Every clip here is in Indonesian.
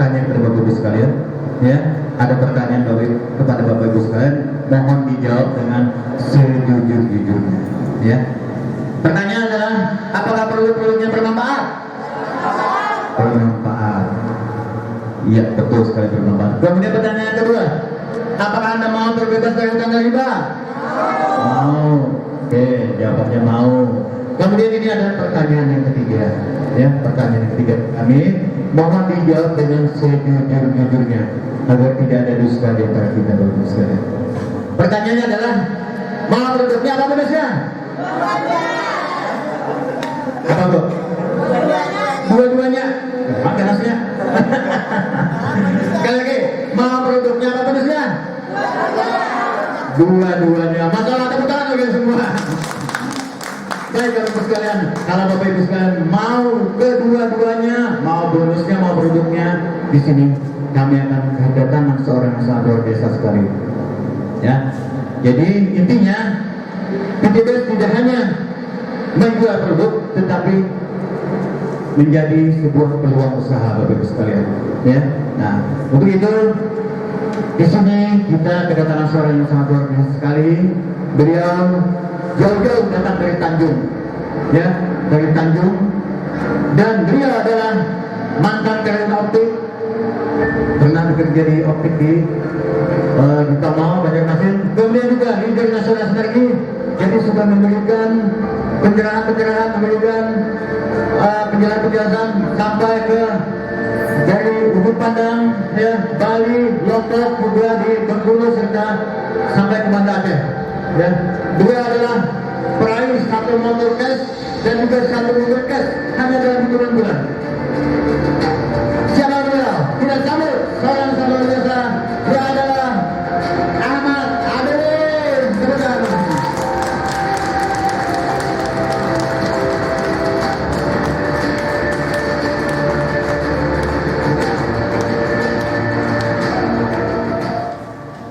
pertanyaan kepada Bapak Ibu sekalian, ya. Ada pertanyaan kepada Bapak Ibu sekalian, mohon dijawab dengan sejujur-jujurnya, ya. Pertanyaan adalah, apakah produk-produknya bermanfaat? Bermanfaat. Iya, betul sekali bermanfaat. Kemudian pertanyaan kedua, apakah Anda mau terbebas dari hutang dan riba? Mau. Oke, jawabannya mau. Kemudian ini ada pertanyaan yang ketiga, ya. Pertanyaan yang ketiga kami mohon dijawab dengan sejujur-jujurnya agar tidak ada dusta di antara kita berdua. Pertanyaannya adalah, mau produknya apa bonusnya? Apa bu? Dua-duanya. Apa bonusnya? Sekali lagi, mau produknya apa bonusnya? Dua-duanya. Masalah tepuk tangan bagi semua. Baik Bapak Ibu sekalian, kalau Bapak Ibu sekalian mau kedua-duanya, mau bonusnya, mau produknya, di sini kami akan kedatangan seorang yang sangat luar biasa sekali. Ya, jadi intinya PTBS tidak hanya menjual produk, tetapi menjadi sebuah peluang usaha Bapak Ibu sekalian. Ya, nah untuk itu di sini kita kedatangan seorang yang sangat luar biasa sekali. Beliau jauh-jauh datang dari Tanjung, ya, dari Tanjung, dan beliau adalah mantan karyawan optik, pernah bekerja di optik di Kamal, Banjarmasin, kemudian juga di Nasional Sinergi, jadi sudah memberikan pencerahan, memberikan penjelasan sampai ke dari Ubud Padang, ya, Bali, Lombok, juga di Bengkulu serta sampai ke Banda Aceh. Ya, beliau adalah peraih satu motor cash dan juga satu motor cash hanya dalam hitungan bulan. Siapa beliau? Kita sambut seorang yang luar biasa. Dia adalah Ahmad Adil. Sebentar.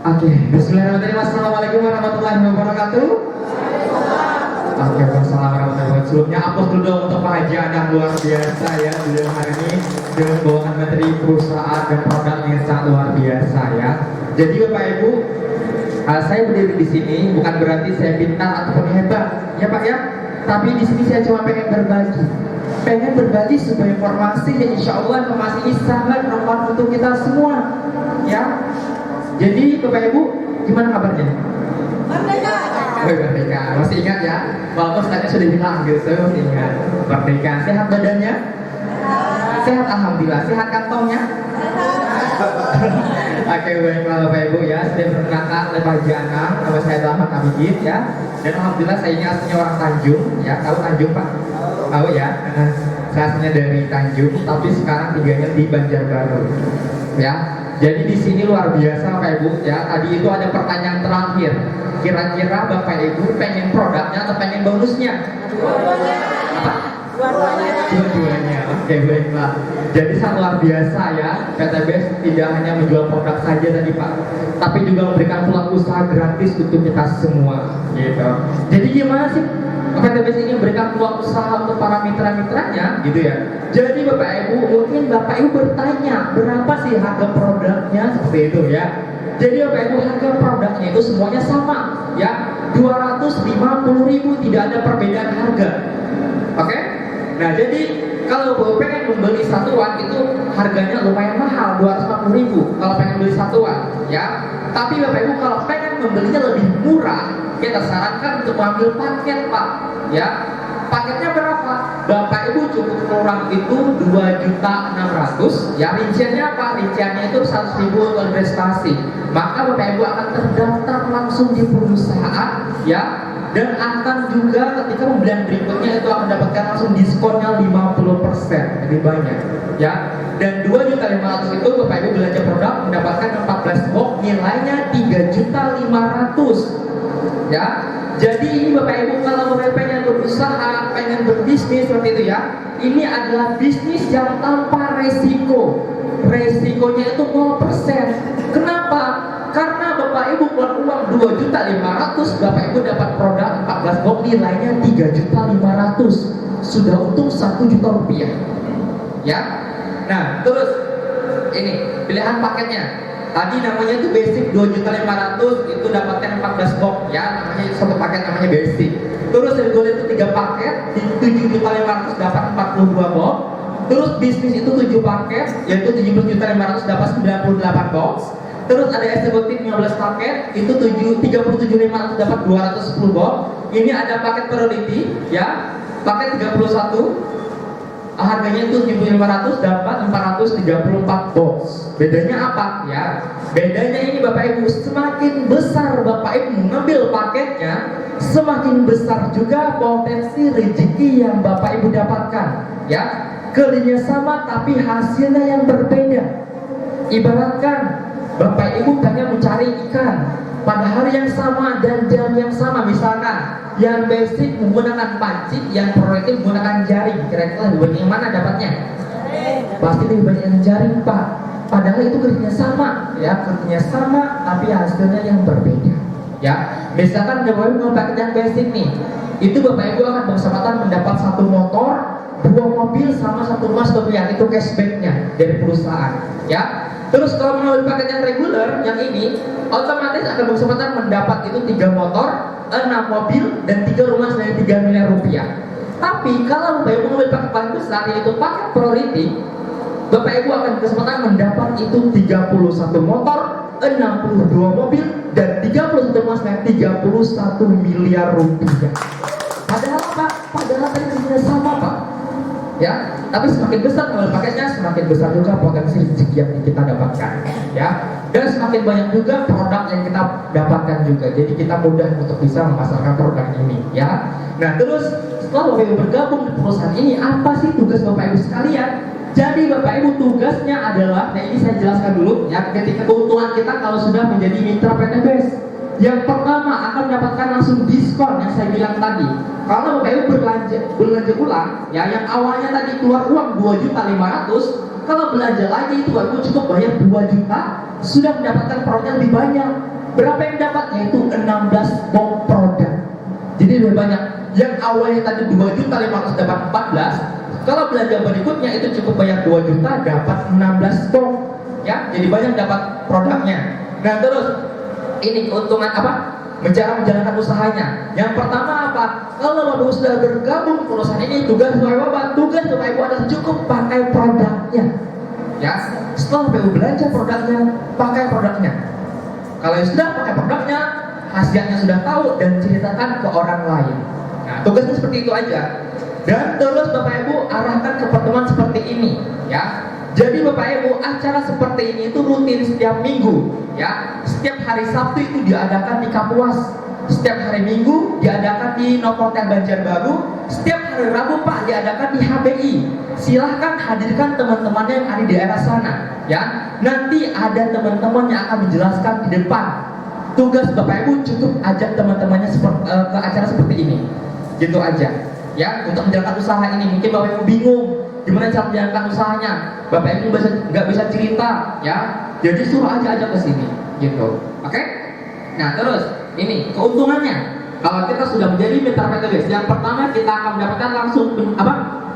Oke, bismillahirrahmanirrahim. Assalamualaikum warahmatullahi wabarakatuh. Oke, wassalamualaikum warahmatullahi wabarakatuh. Sebelumnya apus dulu dong untuk Pak Haji Adang, luar biasa ya beliau hari ini dengan bawahan materi perusahaan dan produk yang sangat luar biasa ya. Jadi Bapak Ibu, saya berdiri di sini bukan berarti saya pintar ataupun hebat ya Pak ya. Tapi di sini saya cuma pengen berbagi sebuah informasi yang insya Allah informasi ini sangat bermanfaat untuk kita semua ya. Jadi Bapak Ibu, gimana kabarnya? Merdeka. Merdeka, masih ingat ya? Walaupun tadi sudah bilang gitu, masih ingat. Merdeka, sehat badannya? Sehat, alhamdulillah. Sehat kantongnya? Oke, baiklah Bapak Ibu ya. Sudah berkenalkan oleh Pak Haji Anang, nama saya Ahmad Abidin ya. Dan alhamdulillah saya ini aslinya orang Tanjung ya. Tahu Tanjung Pak? Tahu ya? Saya aslinya dari Tanjung, tapi sekarang tinggalnya di Banjarbaru ya. Jadi di sini luar biasa Bapak Ibu ya. Tadi itu ada pertanyaan terakhir. Kira-kira Bapak Ibu pengen produknya atau pengen bonusnya? Apa? Dua-duanya. Oke, baiklah. Jadi sangat luar biasa ya. PTBS tidak hanya menjual produk saja tadi Pak, tapi juga memberikan peluang usaha gratis untuk kita semua gitu. Jadi gimana sih PTBS ini memberikan peluang usaha untuk para mitra-mitranya gitu ya. Jadi Bapak Ibu, mungkin Bapak Ibu bertanya berapa sih harga produknya seperti itu ya. Jadi Bapak Ibu, harga produknya itu semuanya sama ya, 250.000, tidak ada perbedaan harga. Oke? Nah jadi kalau Bapak pengen membeli satuan itu harganya lumayan mahal, 250.000 kalau pengen beli satuan ya. Tapi Bapak Ibu kalau pengen membelinya lebih murah, kita sarankan untuk mengambil paket Pak ya. Paketnya berapa? Bapak Ibu cukup kurang itu 2.600.000 ya. Rinciannya apa? Rinciannya itu 100.000 untuk investasi. Maka Bapak Ibu akan terdaftar langsung di perusahaan ya. Dan akan juga ketika pembelian berikutnya itu akan mendapatkan langsung diskonnya 50%, lebih banyak ya. Dan 2.500.000 itu Bapak Ibu belanja produk mendapatkan 14 box nilainya 3.500.000 ya. Jadi ini Bapak Ibu kalau Bapak pengen berusaha, pengen berbisnis seperti itu ya, ini adalah bisnis yang tanpa resiko. Resikonya itu 0%. Kenapa? Karena Bapak Ibu keluar uang 2.500.000, Bapak Ibu dapat produk 14 box nilainya 3.500.000. Sudah untung 1 juta rupiah. Ya. Nah, terus ini pilihan paketnya. Tadi namanya itu basic 2.500.000, itu dapatkan 14 box ya, namanya satu paket namanya basic. Terus regular itu 3 paket, di 7.500.000 dapat 42 box. Terus bisnis itu 7 paket, yaitu 17.500.000 dapat 98 box. Terus ada eksekutif 15 paket, itu 37.500 dapat 210 box. Ini ada paket priority ya, paket 31, harganya itu 7.500 dapat 434 box. Bedanya apa ya? Bedanya ini Bapak Ibu, semakin besar Bapak Ibu ngambil paketnya, semakin besar juga potensi rezeki yang Bapak Ibu dapatkan ya. Kelihnya sama tapi hasilnya yang berbeda. Ibaratkan Bapak Ibu hanya mencari ikan pada hari yang sama dan jam yang sama, misalkan yang basic menggunakan pancing, yang priority menggunakan jaring. Kira-kira lebih banyak yang mana dapatnya? Pasti lebih banyak yang jaring, Pak. Padahal itu kerjanya sama, ya, kerjanya sama, tapi hasilnya yang berbeda. Ya, misalkan Bapak Ibu mau pakai yang basic nih, itu Bapak Ibu akan berkesempatan mendapat 1 motor, 2 mobil, sama 1 rumah sekian. Itu cashbacknya dari perusahaan. Ya. Terus kalau mengambil paket yang reguler, yang ini otomatis akan berkesempatan mendapat itu 3 motor, 6 mobil, dan 3 rumah senilai 3 miliar rupiah. Tapi kalau Bapak Ibu mengambil paket paling besar, yaitu paket priority, Bapak Ibu akan berkesempatan mendapat itu 31 motor, 62 mobil, dan 31 rumah senilai 31 miliar rupiah. Padahal apa? Padahal tadi sama, Pak. Ya, tapi semakin besar kalau paketnya, semakin besar juga potensi rezeki yang kita dapatkan, ya. Dan semakin banyak juga produk yang kita dapatkan juga. Jadi kita mudah untuk bisa memasarkan produk ini, ya. Nah, terus setelah Bapak Ibu bergabung di perusahaan ini, apa sih tugas Bapak Ibu sekalian? Jadi Bapak Ibu tugasnya adalah, nah ini saya jelaskan dulu, ya. Ketika keuntungan kita kalau sudah menjadi mitra PTBS, yang pertama akan mendapatkan langsung diskon yang saya bilang tadi. Kalau Bapak Ibu belanja ulang, ya, yang awalnya tadi keluar uang 2.500.000, kalau belanja lagi itu Bapak Ibu cukup bayar 2 juta, sudah mendapatkan produk yang lebih banyak. Berapa yang dapat? Yaitu 16 box produk. Jadi lebih banyak. Yang awalnya tadi 2.500.000 dapat 14, kalau belanja berikutnya itu cukup bayar 2 juta dapat 16 box. Ya, jadi banyak dapat produknya. Nah, terus ini keuntungan apa? Cara menjalankan usahanya. Yang pertama apa? Kalau Bapak Ibu sudah bergabung di perusahaan ini, tugas Bapak Ibu, tugas Bapak Ibu adalah cukup pakai produknya. Ya, setelah Bapak Ibu belanja produknya, pakai produknya. Kalau sudah pakai produknya, hasilnya sudah tahu dan ceritakan ke orang lain. Nah, tugasnya seperti itu aja. Dan terus Bapak Ibu arahkan ke pertemuan seperti ini, ya. Jadi Bapak Ibu, acara seperti ini itu rutin setiap minggu, ya. Setiap hari Sabtu itu diadakan di Kapuas, setiap hari Minggu diadakan di Novotel Banjarbaru, setiap hari Rabu Pak diadakan di HBI. Silahkan hadirkan teman-temannya yang ada di daerah sana, ya. Nanti ada teman-teman yang akan menjelaskan di depan. Tugas Bapak Ibu cukup ajak teman-temannya ke acara seperti ini, gitu aja, ya. Untuk menjalankan usaha ini, mungkin Bapak Ibu bingung gimana cara menjalankan usahanya, Bapak Ibu nggak bisa cerita, ya. Jadi suruh aja ke sini, gitu. Oke? Nah, terus ini keuntungannya. Kalau kita sudah menjadi mitra PTBS, yang pertama kita akan mendapatkan langsung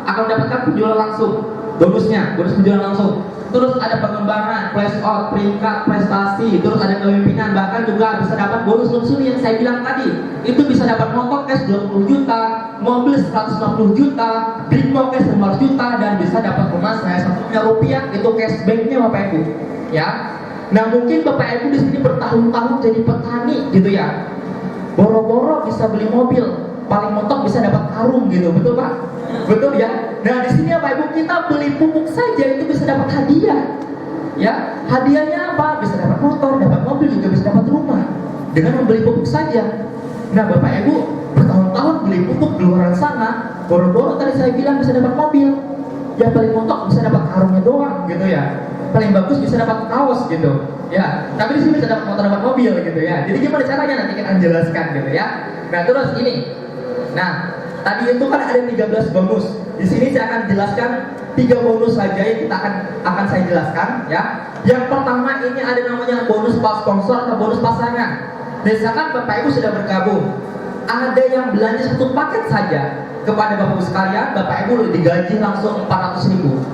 akan mendapatkan penjualan langsung. Bonusnya, bonus penjualan langsung. Terus ada pengembangan, flash out, peringkat, prestasi, terus ada kepemimpinan, bahkan juga bisa dapat bonus luxury yang saya bilang tadi. Itu bisa dapat motor cash 20 juta, mobil 150 juta, big cash 500 juta, dan bisa dapat rumah saya 1 miliar rupiah. Itu cashbacknya Bapak Ibu, ya. Nah, mungkin Bapak Ibu di sini bertahun-tahun jadi petani, gitu ya. Boro-boro bisa beli mobil, paling mentok bisa dapat karung, gitu, betul Pak? Betul ya. Nah, di sini Bapak Ibu kita beli pupuk saja itu bisa dapat hadiah. Ya, hadiahnya apa? Bisa dapat motor, dapat mobil, juga bisa dapat rumah dengan membeli pupuk saja. Nah, Bapak Ibu bertahun-tahun beli pupuk di luar sana, boro-boro tadi saya bilang bisa dapat mobil. Ya paling mentok bisa dapat karungnya doang, gitu ya. Paling bagus bisa dapat kaos, gitu. Ya, tapi di sini bisa dapat motor, dapat mobil, gitu ya. Jadi gimana caranya nanti kita jelaskan, gitu ya. Nah, terus ini. Nah, tadi itu kan ada 13 bonus. Di sini saya akan jelaskan 3 bonus saja yang kita akan saya jelaskan, ya. Yang pertama ini ada namanya bonus pas sponsor atau bonus pasangan. Misalkan Bapak Ibu sudah bergabung, ada yang belanja 1 paket saja kepada Bapak Ibu sekalian, Bapak Ibu digaji langsung 400.000,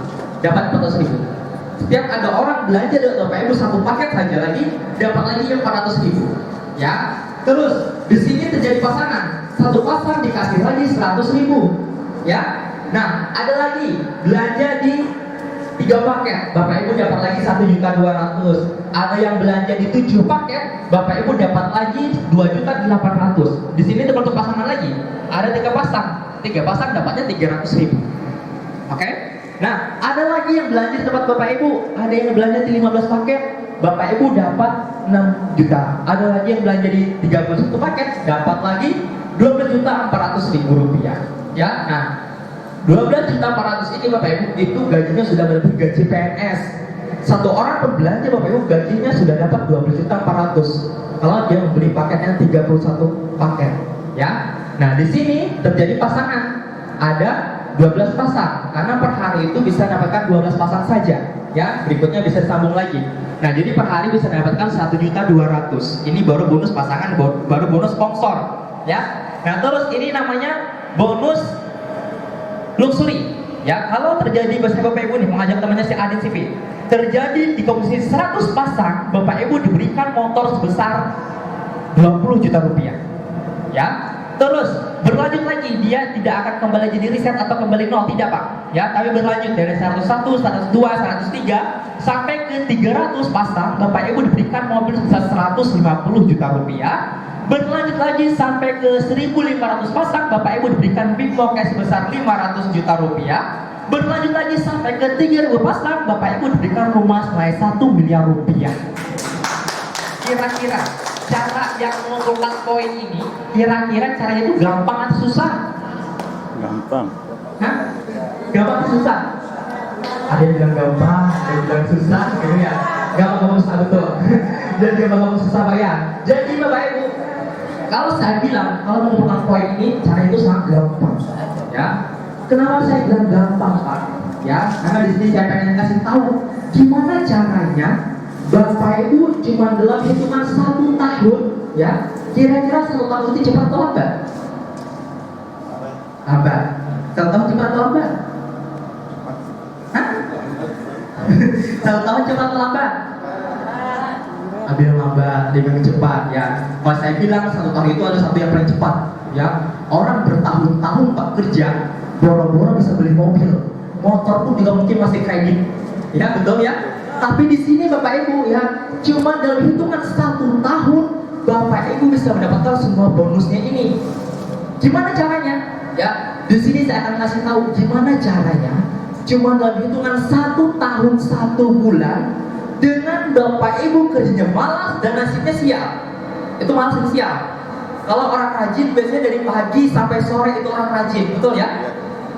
dapat 400.000. setiap ada orang belanja dari Bapak Ibu satu paket saja lagi dapat lagi yang 400.000. Ya. Terus di sini terjadi pasangan, satu pasang dikasih lagi 100.000. Ya. Nah, ada lagi belanja di 3 paket, Bapak Ibu dapat lagi 1.200.000. Ada yang belanja di 7 paket, Bapak Ibu dapat lagi 2.800.000. Di sini ada satu pasangan lagi, ada 3 pasang, 3 pasang dapatnya 300.000. Oke? Nah, ada lagi yang belanja di tempat Bapak Ibu, ada yang belanja di 15 paket, Bapak Ibu dapat 6 juta. Ada lagi yang belanja di 31 paket, dapat lagi 12.400.000 rupiah. Ya, nah 12.400.000 ini Bapak Ibu itu gajinya sudah melebihi gaji PNS. Satu orang berbelanja Bapak Ibu gajinya sudah dapat 12.400.000 kalau dia membeli paketnya 31 paket. Ya, nah di sini terjadi pasangan, ada 12 pasang karena per hari itu bisa dapatkan 12 pasang saja. Ya, berikutnya bisa disambung lagi. Nah, jadi per hari bisa dapatkan 1.200.000. Ini baru bonus pasangan, baru bonus sponsor. Ya, nah terus ini namanya bonus luxury. Ya, kalau terjadi bahasa Bapak Ibu nih mengajak temannya si Adin CV, terjadi di komposisi 100 pasang, Bapak Ibu diberikan motor sebesar 20 juta rupiah. Ya, terus berlanjut lagi, dia tidak akan kembali jadi riset atau kembali nol, tidak Pak. Ya, tapi berlanjut dari 101, 102, 103 sampai ke 300 pasang, Bapak Ibu diberikan mobil sebesar 150 juta rupiah. Berlanjut lagi sampai ke 1.500 pasang, Bapak Ibu diberikan Bimbo cash sebesar 500 juta rupiah. Berlanjut lagi sampai ke 3.000 pasang, Bapak Ibu diberikan rumah senilai 1 miliar rupiah. Kira-kira cara yang mengumpulkan poin ini, kira-kira caranya itu gampang atau susah? Gampang. Hah? Gampang atau susah? Ada yang bilang gampang, ada yang bilang susah, gitu ya. Gampang susah betul. Dan gampang susah Pak ya. Jadi Bapak Ibu, kalau saya bilang kalau mengumpulkan poin ini cara itu sangat gampang, ya. Kenapa saya bilang gampang Pak? Ya, karena di sini saya pengen kasih tahu gimana caranya Bapak Ibu cuma dalam hitungan 1 tahun, ya. Kira-kira 1 tahun itu cepat atau lambat? Lambat. 1 tahun cepat atau lambat? Hah? 1 tahun cepat atau lambat? Ada yang lambat, ada yang cepat, ya. Kalau saya bilang 1 tahun itu ada satu yang paling cepat, ya. Orang bertahun-tahun Pak kerja, boro-boro bisa beli mobil, motor pun juga mungkin masih kredit, ya betul ya. Tapi di sini Bapak Ibu ya, cuma dalam hitungan 1 tahun Bapak Ibu bisa mendapatkan semua bonusnya ini. Gimana caranya? Ya, di sini saya akan kasih tahu gimana caranya. Cuma dalam hitungan 1 tahun 1 bulan. Dengan Bapak Ibu kerjanya malas dan nasibnya sial. Itu malas dan sial. Kalau orang rajin biasanya dari pagi sampai sore itu orang rajin, betul ya?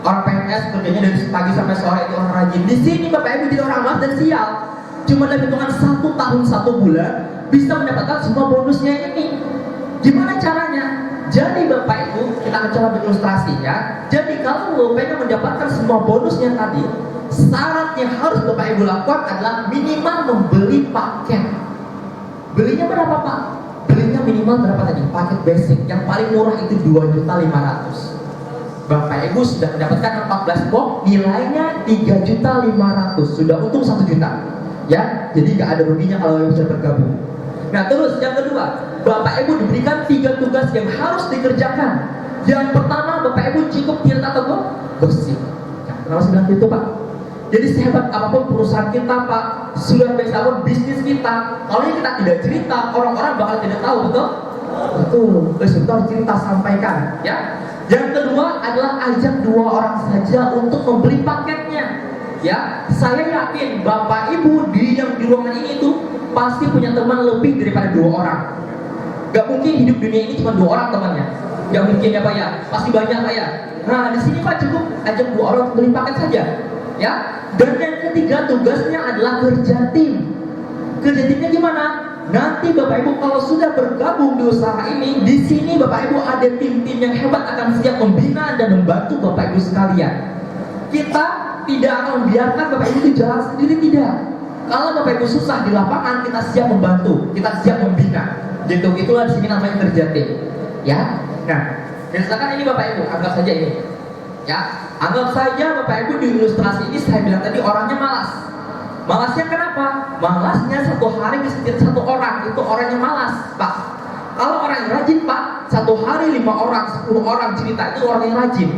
Orang PNS kerjanya dari pagi sampai sore itu orang rajin. Di sini Bapak Ibu jadi orang malas dan sial. Cuma dalam hitungan 1 tahun 1 bulan bisa mendapatkan semua bonusnya ini. Gimana caranya? Jadi Bapak Ibu, kita akan coba berilustrasi ya. Jadi kalau pengen mendapatkan semua bonusnya tadi, syarat yang harus Bapak Ibu lakukan adalah minimal membeli paket. Belinya berapa Pak? Belinya minimal berapa tadi? Paket basic yang paling murah itu 2.500.000. Bapak Ibu sudah mendapatkan 14 box, nilainya 3.500.000, sudah untung 1 juta. Ya, jadi nggak ada ruginya kalau bisa bergabung. Nah terus yang kedua, Bapak Ibu diberikan 3 tugas yang harus dikerjakan. Yang pertama, Bapak Ibu cukup tidak atau gosip. Ya, kenapa saya bilang itu Pak? Jadi sehebat apapun perusahaan kita Pak, sudah biasa apapun bisnis kita, kalau kita tidak cerita, orang-orang bakal tidak tahu, betul? Betul, kita harus cerita, sampaikan. Ya. Yang kedua adalah ajak 2 orang saja untuk membeli paketnya. Ya, saya yakin Bapak Ibu di ruangan ini tuh pasti punya teman lebih daripada 2 orang. Gak mungkin hidup dunia ini cuma 2 orang temannya. Gak mungkin ya Pak ya, pasti banyak Pak ya. Nah di sini Pak cukup ajak 2 orang untuk beli paket saja. Ya, dan yang ketiga tugasnya adalah kerja tim. Kerja timnya gimana? Nanti Bapak Ibu kalau sudah bergabung di usaha ini, di sini Bapak Ibu ada tim-tim yang hebat akan siap membina dan membantu Bapak Ibu sekalian. Kita tidak akan membiarkan Bapak Ibu itu jalan sendiri, tidak. Kalau Bapak Ibu susah di lapangan, kita siap membantu, kita siap membina. Gitu, itulah di sini namanya kerja tim. Ya, nah, misalkan ini Bapak Ibu, anggap saja ini. Ya, anggap saja Bapak Ibu di ilustrasi ini saya bilang tadi orangnya malas. Malasnya kenapa? Malasnya satu hari bisa jadi satu orang, itu orangnya malas, Pak. Kalau orang yang rajin, Pak, satu hari 5 orang, 10 orang cerita, itu orang yang rajin.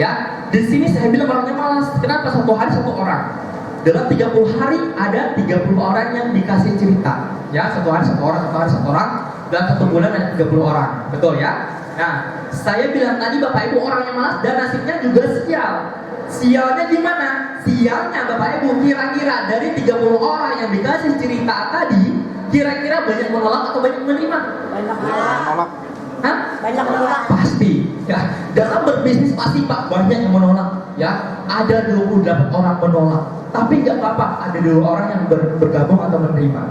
Ya, di sini saya bilang orangnya malas. Kenapa satu hari satu orang? Dalam 30 hari ada 30 orang yang dikasih cerita. Ya, satu hari satu orang, satu hari satu orang. Dalam 1 bulan ada 30 orang. Betul ya? Nah, saya bilang tadi Bapak Ibu orang yang malas dan nasibnya juga sial. Sialnya di mana? Sialnya Bapak Ibu kira-kira dari 30 orang yang dikasih cerita tadi, kira-kira banyak menolak atau banyak menerima? Banyak menolak. Hah? Banyak menolak. Pasti. Ya, dalam berbisnis pasti Pak banyak yang menolak. Ya, ada 28 orang menolak. Tapi nggak apa-apa, ada 2 orang yang bergabung atau menerima.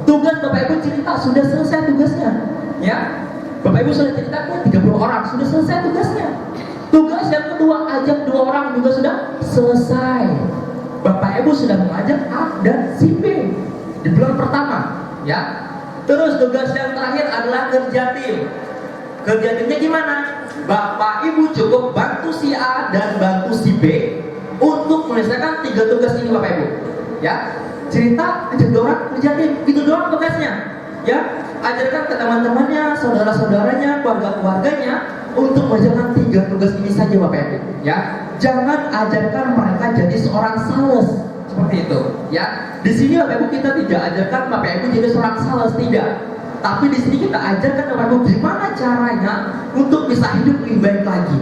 Tugas Bapak Ibu cerita sudah selesai tugasnya. Ya, Bapak Ibu sudah ceritakan 30 orang sudah selesai tugasnya. Tugas yang kedua, ajak 2 orang juga sudah selesai. Bapak Ibu sudah mengajak A dan si B di bulan pertama, ya. Terus tugas yang terakhir adalah kerja tim. Kerja timnya gimana? Bapak Ibu cukup bantu si A dan bantu si B untuk menyelesaikan 3 tugas ini, Bapak Ibu. Ya, cerita, ajak 2 orang kerja tim, itu doang tugasnya. Ya, ajarkan ke teman-temannya, saudara-saudaranya, keluarga-keluarganya untuk mengerjakan 3 tugas ini saja, Bapak Ibu. Ya, jangan ajarkan mereka jadi seorang sales seperti itu. Ya, di sini Bapak Ibu kita tidak ajarkan Bapak Ibu jadi seorang sales, tidak. Tapi di sini kita ajarkan Bapak Ibu gimana caranya untuk bisa hidup lebih baik lagi.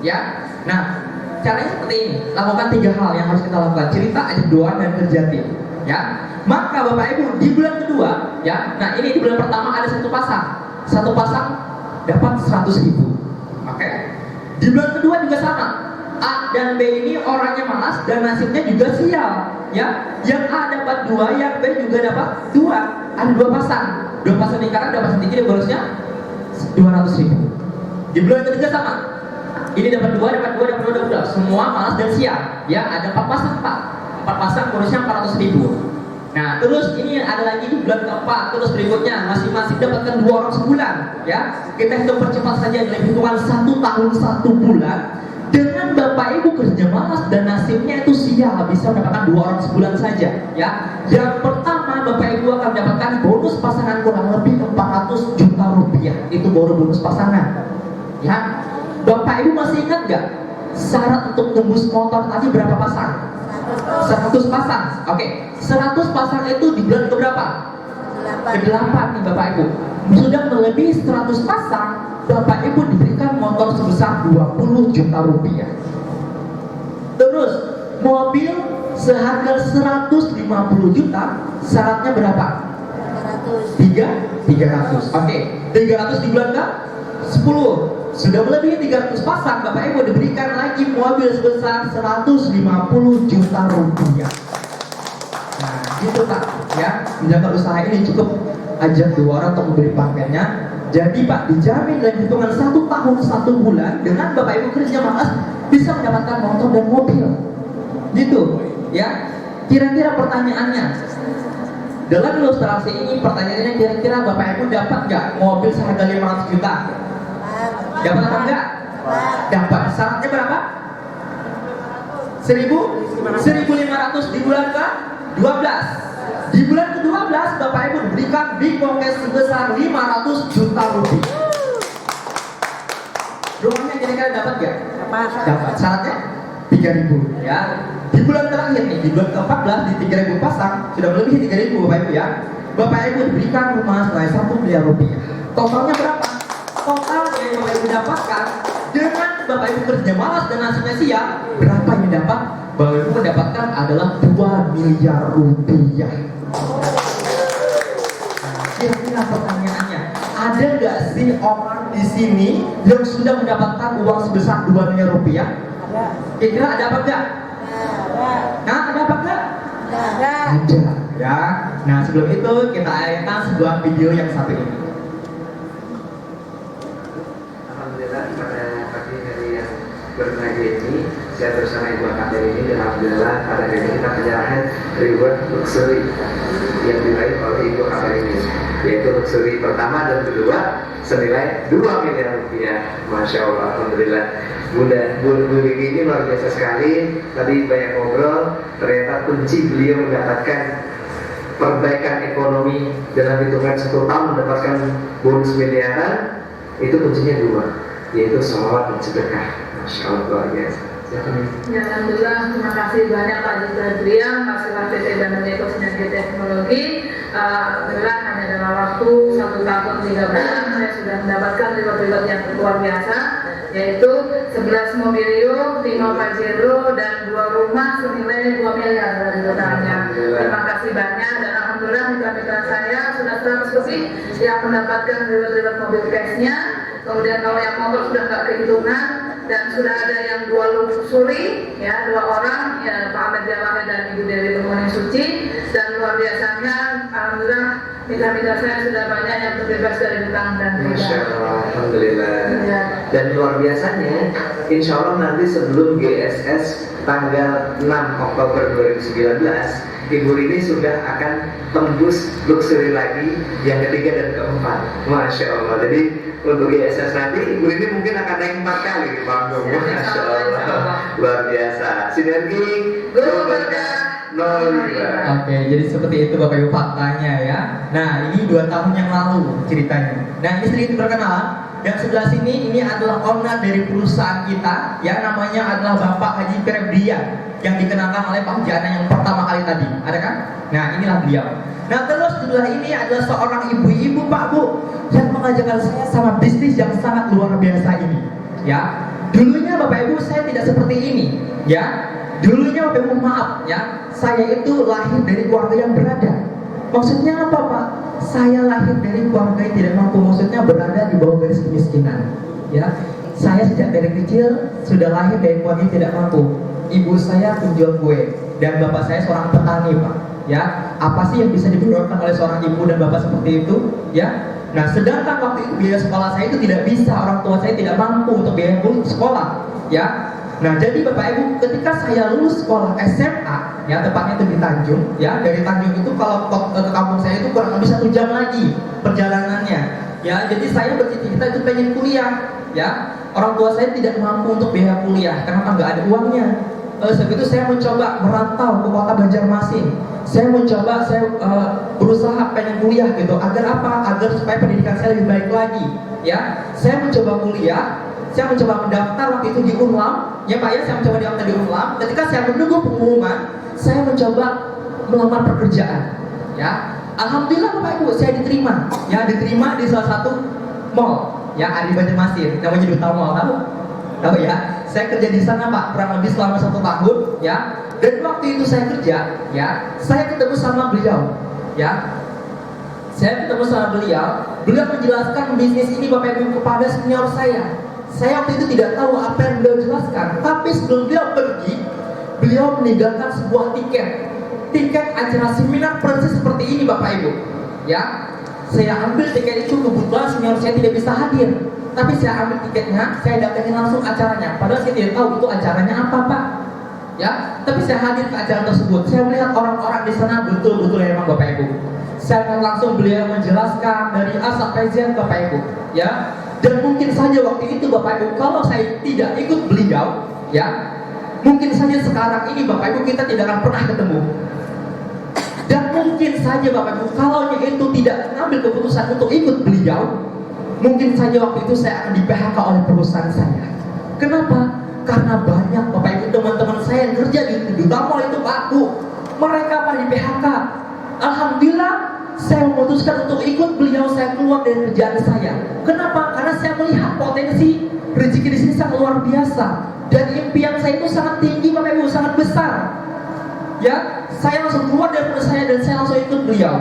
Ya, nah caranya seperti ini. Lakukan 3 hal yang harus kita lakukan: cerita, ajak 2 orang, dan kerja tim. Ya, maka Bapak Ibu di bulan kedua, ya, nah ini di bulan pertama ada 1 pasang. 1 pasang dapat 100.000. Oke. Di bulan kedua juga sama. A dan B ini orangnya malas dan nasibnya juga sial. Ya, yang A dapat 2, yang B juga dapat 2. Ada 2 pasang. 2 pasang lingkaran, 2 pasang tinggi, bonusnya 200.000. Di bulan ketiga sama. Ini dapat 2, dapat 2, dapat 2, dapat 2. Semua malas dan sial. Ya, ada 4 pasang, Pak. 4 pasang bonusnya 400.000. Nah, terus ini ada lagi di bulan keempat, terus berikutnya masing-masing dapatkan 2 orang sebulan. Ya, kita hitung percepat saja dalam hitungan 1 tahun 1 bulan. Dengan Bapak Ibu kerja malas dan nasibnya itu sial, bisa mendapatkan 2 orang sebulan saja. Ya, yang pertama Bapak Ibu akan mendapatkan bonus pasangan kurang lebih 400 juta rupiah. Itu baru bonus pasangan. Ya, Bapak Ibu masih ingat nggak syarat untuk tembus motor tadi berapa pasang? 100 pasang. Oke, 100 pasang itu di bulan keberapa? Ke-8 nih Bapak Ibu. Sudah melebihi 100 pasang, Bapak Ibu diberikan motor sebesar 20 juta rupiah. Terus mobil seharga 150 juta, syaratnya berapa? 300. Oke, 300 di bulan ke 10. Sudah melebihi 300 pasang, Bapak Ibu diberikan lagi mobil sebesar 150 juta rupiah. Nah, gitu Pak, ya. Menjaga usaha ini cukup ajak 2 orang untuk memberi pakainya. Jadi Pak, dijamin dalam hitungan 1 tahun 1 bulan dengan Bapak Ibu kerja malas bisa mendapatkan motor dan mobil. Gitu, ya. Kira-kira pertanyaannya, dalam ilustrasi ini pertanyaannya kira-kira Bapak Ibu dapat nggak mobil seharga 500 juta? Dapat apa enggak? Dapat. Syaratnya berapa? 1.500 di bulan ke 12. Di bulan ke-12 Bapak Ibu diberikan big cash sebesar 500 juta rupiah. Rumahnya kira-kira dapat nggak? Dapat. Syaratnya 3.000 ya. Di bulan terakhir nih, di bulan ke-14 di 3.000 pasang sudah melebihi 3.000 Bapak Ibu ya. Bapak Ibu diberikan rumah senilai 1 miliar rupiah. Totalnya berapa? Total yang Bapak Ibu dapatkan dengan Bapak Ibu kerja malas dan nasibnya sial, berapa yang dapat? Bapak Ibu mendapatkan adalah 2 miliar rupiah. Kira-kira pertanyaannya, ada nggak sih orang di sini yang sudah mendapatkan uang sebesar 2 miliar rupiah? Ada. Kira-kira ada apa enggak? Ada. Nah, ada apa enggak? Ada. Ada, ya. Nah, sebelum itu kita ayatkan sebuah video yang satu ini. Alhamdulillah pada pagi hari yang berbahagia ini saya bersama Ibu Kader ini dan Alhamdulillah pada hari ini kita penyerahan reward luxury yang diraih oleh Ibu Kader ini. yaitu luxury pertama dan kedua senilai 2 miliar rupiah. Masya Allah, alhamdulillah. Bu Lili ini luar biasa sekali. Tadi banyak ngobrol, ternyata kunci beliau mendapatkan perbaikan ekonomi dalam hitungan 1 tahun mendapatkan bonus miliaran, itu kuncinya 2, yaitu sholawat dan sedekah. Masya Allah, luar biasa. Ya, alhamdulillah, terima kasih banyak Pak Jitra Adrian, Masalah PT dan Eko Sinergi Teknologi. Alhamdulillah hanya dalam waktu 1 tahun 3 bulan saya sudah mendapatkan reward yang luar biasa, yaitu 11 mobilio, 5 Pajero, dan 2 rumah senilai 2 miliar dari totalnya. Terima kasih banyak, dan alhamdulillah mitra-mitra saya sudah 100 lebih yang mendapatkan reward mobil cashnya. Kemudian kalau yang motor sudah nggak kehitungan, dan sudah ada yang 2 luxury, ya 2 orang, ya Pak Ahmad Jawahir dan Ibu Dewi Permoni Suci. Dan luar biasanya, alhamdulillah mitra-mitra saya sudah banyak yang terbebas dari hutang dan riba. Masya Allah, alhamdulillah. Ya. Dan luar biasanya, insya Allah nanti sebelum GSS tanggal 6 Oktober 2019, Ibu Rini sudah akan tembus luxury lagi yang ketiga dan keempat. Masya Allah. Jadi untuk GSS nanti Ibu Rini mungkin akan naik 4 kali di panggung. Masya Allah, luar biasa. Sinergi berkah nol riba. Oke, jadi seperti itu Bapak Ibu faktanya ya. Nah, ini 2 tahun yang lalu ceritanya. Nah, ini sedikit perkenalan. Yang sebelah sini ini adalah owner dari perusahaan kita yang namanya adalah Bapak Haji Febrian yang dikenalkan oleh Pak Jana yang pertama kali tadi. Ada kan? Nah, inilah beliau. Nah, terus sebelah ini adalah seorang ibu-ibu Pak Bu yang mengajarkan saya sama bisnis yang sangat luar biasa ini. Ya, dulunya Bapak Ibu saya tidak seperti ini. Ya, dulunya Bapak Ibu maaf ya, saya itu lahir dari keluarga yang berada. Maksudnya apa Pak? Saya lahir dari keluarga yang tidak mampu, maksudnya berada di bawah garis kemiskinan. Ya, saya sejak dari kecil sudah lahir dari keluarga yang tidak mampu. Ibu saya penjual kue dan bapak saya seorang petani Pak. Ya, apa sih yang bisa diperlukan oleh seorang ibu dan bapak seperti itu? Ya, nah sedangkan waktu itu biaya sekolah saya itu tidak bisa, orang tua saya tidak mampu untuk biaya sekolah. Ya, nah jadi Bapak Ibu ketika saya lulus sekolah SMA, ya tepatnya itu di Tanjung, ya dari Tanjung itu kalau ke kampung saya itu kurang lebih 1 jam lagi perjalanannya. Ya, jadi saya bercita-cita itu pengen kuliah. Ya, orang tua saya tidak mampu untuk biaya kuliah karena nggak ada uangnya. Sebab itu saya mencoba merantau ke kota Banjarmasin. Saya mencoba, berusaha pengen kuliah gitu. Agar apa? Agar supaya pendidikan saya lebih baik lagi. Ya, saya mencoba kuliah. Saya mencoba mendaftar waktu itu di Unlam. Ya Pak ya, saya mencoba daftar di Unlam. Ketika saya menunggu pengumuman, saya mencoba melamar pekerjaan. Ya, alhamdulillah Bapak Ibu, saya diterima. Ya, diterima di salah satu mall. Ya, ada di Banjarmasin. Namanya Duta Mall, tahu ya? Saya kerja di sana Pak, kurang lebih selama 1 tahun, ya. Dan waktu itu saya kerja, ya, saya ketemu sama beliau, ya. Saya ketemu sama beliau menjelaskan bisnis ini Bapak Ibu kepada senior saya. Saya waktu itu tidak tahu apa yang beliau jelaskan, tapi sebelum beliau pergi, beliau meninggalkan sebuah tiket acara seminar persis seperti ini Bapak Ibu, ya. Saya ambil tiket itu, kebetulan senior saya tidak bisa hadir. Tapi saya ambil tiketnya, saya datangin langsung acaranya. Padahal saya tidak tahu itu acaranya apa Pak. Ya, tapi saya hadir ke acara tersebut. Saya melihat orang-orang di sana betul-betul memang Bapak Ibu. Saya akan langsung beliau menjelaskan dari A sampai Z Bapak Ibu. Ya, dan mungkin saja waktu itu Bapak Ibu kalau saya tidak ikut beliau, ya, mungkin saja sekarang ini Bapak Ibu kita tidak akan pernah ketemu. Dan mungkin saja Bapak Ibu kalau itu tidak mengambil keputusan untuk ikut beliau, mungkin saja waktu itu saya akan di PHK oleh perusahaan saya. Kenapa? Karena banyak Bapak Ibu teman-teman saya yang kerja di Duta Mall itu Pak Bu, mereka pada di PHK. Alhamdulillah saya memutuskan untuk ikut beliau, saya keluar dari kerjaan saya. Kenapa? Karena saya melihat potensi rezeki di sini sangat luar biasa dan impian saya itu sangat tinggi Bapak Ibu, sangat besar. Ya, saya langsung keluar dari perusahaan saya dan saya langsung ikut beliau.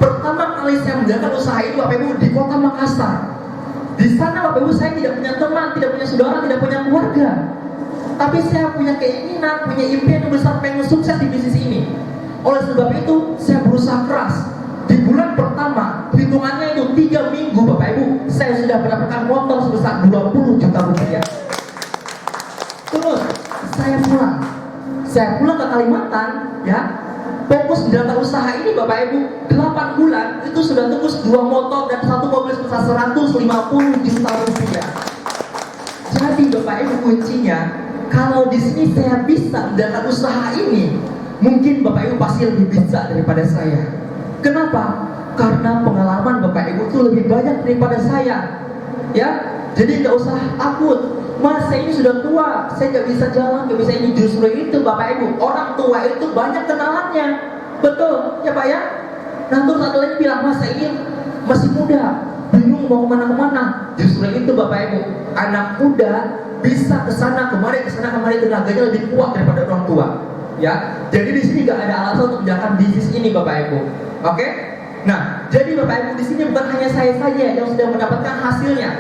Pertama kali saya menjalankan usaha ini Bapak Ibu di kota Makassar. Di sana Bapak Ibu saya tidak punya teman, tidak punya saudara, tidak punya keluarga. Tapi saya punya keinginan, punya impian yang besar pengen sukses di bisnis ini. Oleh sebab itu saya berusaha keras. Di bulan pertama, hitungannya itu 3 minggu Bapak Ibu, saya sudah mendapatkan motor sebesar 20 juta rupiah. Terus saya pulang ke Kalimantan, ya. fokus menjalankan usaha ini Bapak Ibu 8 bulan itu sudah tembus 2 motor dan 1 mobil sebesar 150 juta rupiah. Jadi Bapak Ibu kuncinya, kalau di sini saya bisa menjalankan usaha ini, mungkin Bapak Ibu pasti lebih bisa daripada saya. Kenapa? Karena pengalaman Bapak Ibu itu lebih banyak daripada saya. Ya, jadi nggak usah takut. Mas, saya ini sudah tua, saya nggak bisa jalan, nggak bisa ini. Justru itu Bapak Ibu, orang tua itu banyak kenalannya. Betul, ya Pak ya? Nah terus ada lagi bilang, Mas saya ini masih muda, bingung mau kemana-kemana. Justru itu Bapak Ibu, anak muda bisa kesana kemari tenaganya lebih kuat daripada orang tua. Ya, jadi di sini nggak ada alasan untuk menjalankan bisnis ini Bapak Ibu. Oke? Nah, jadi Bapak Ibu di sini bukan hanya saya saja yang sudah mendapatkan hasilnya,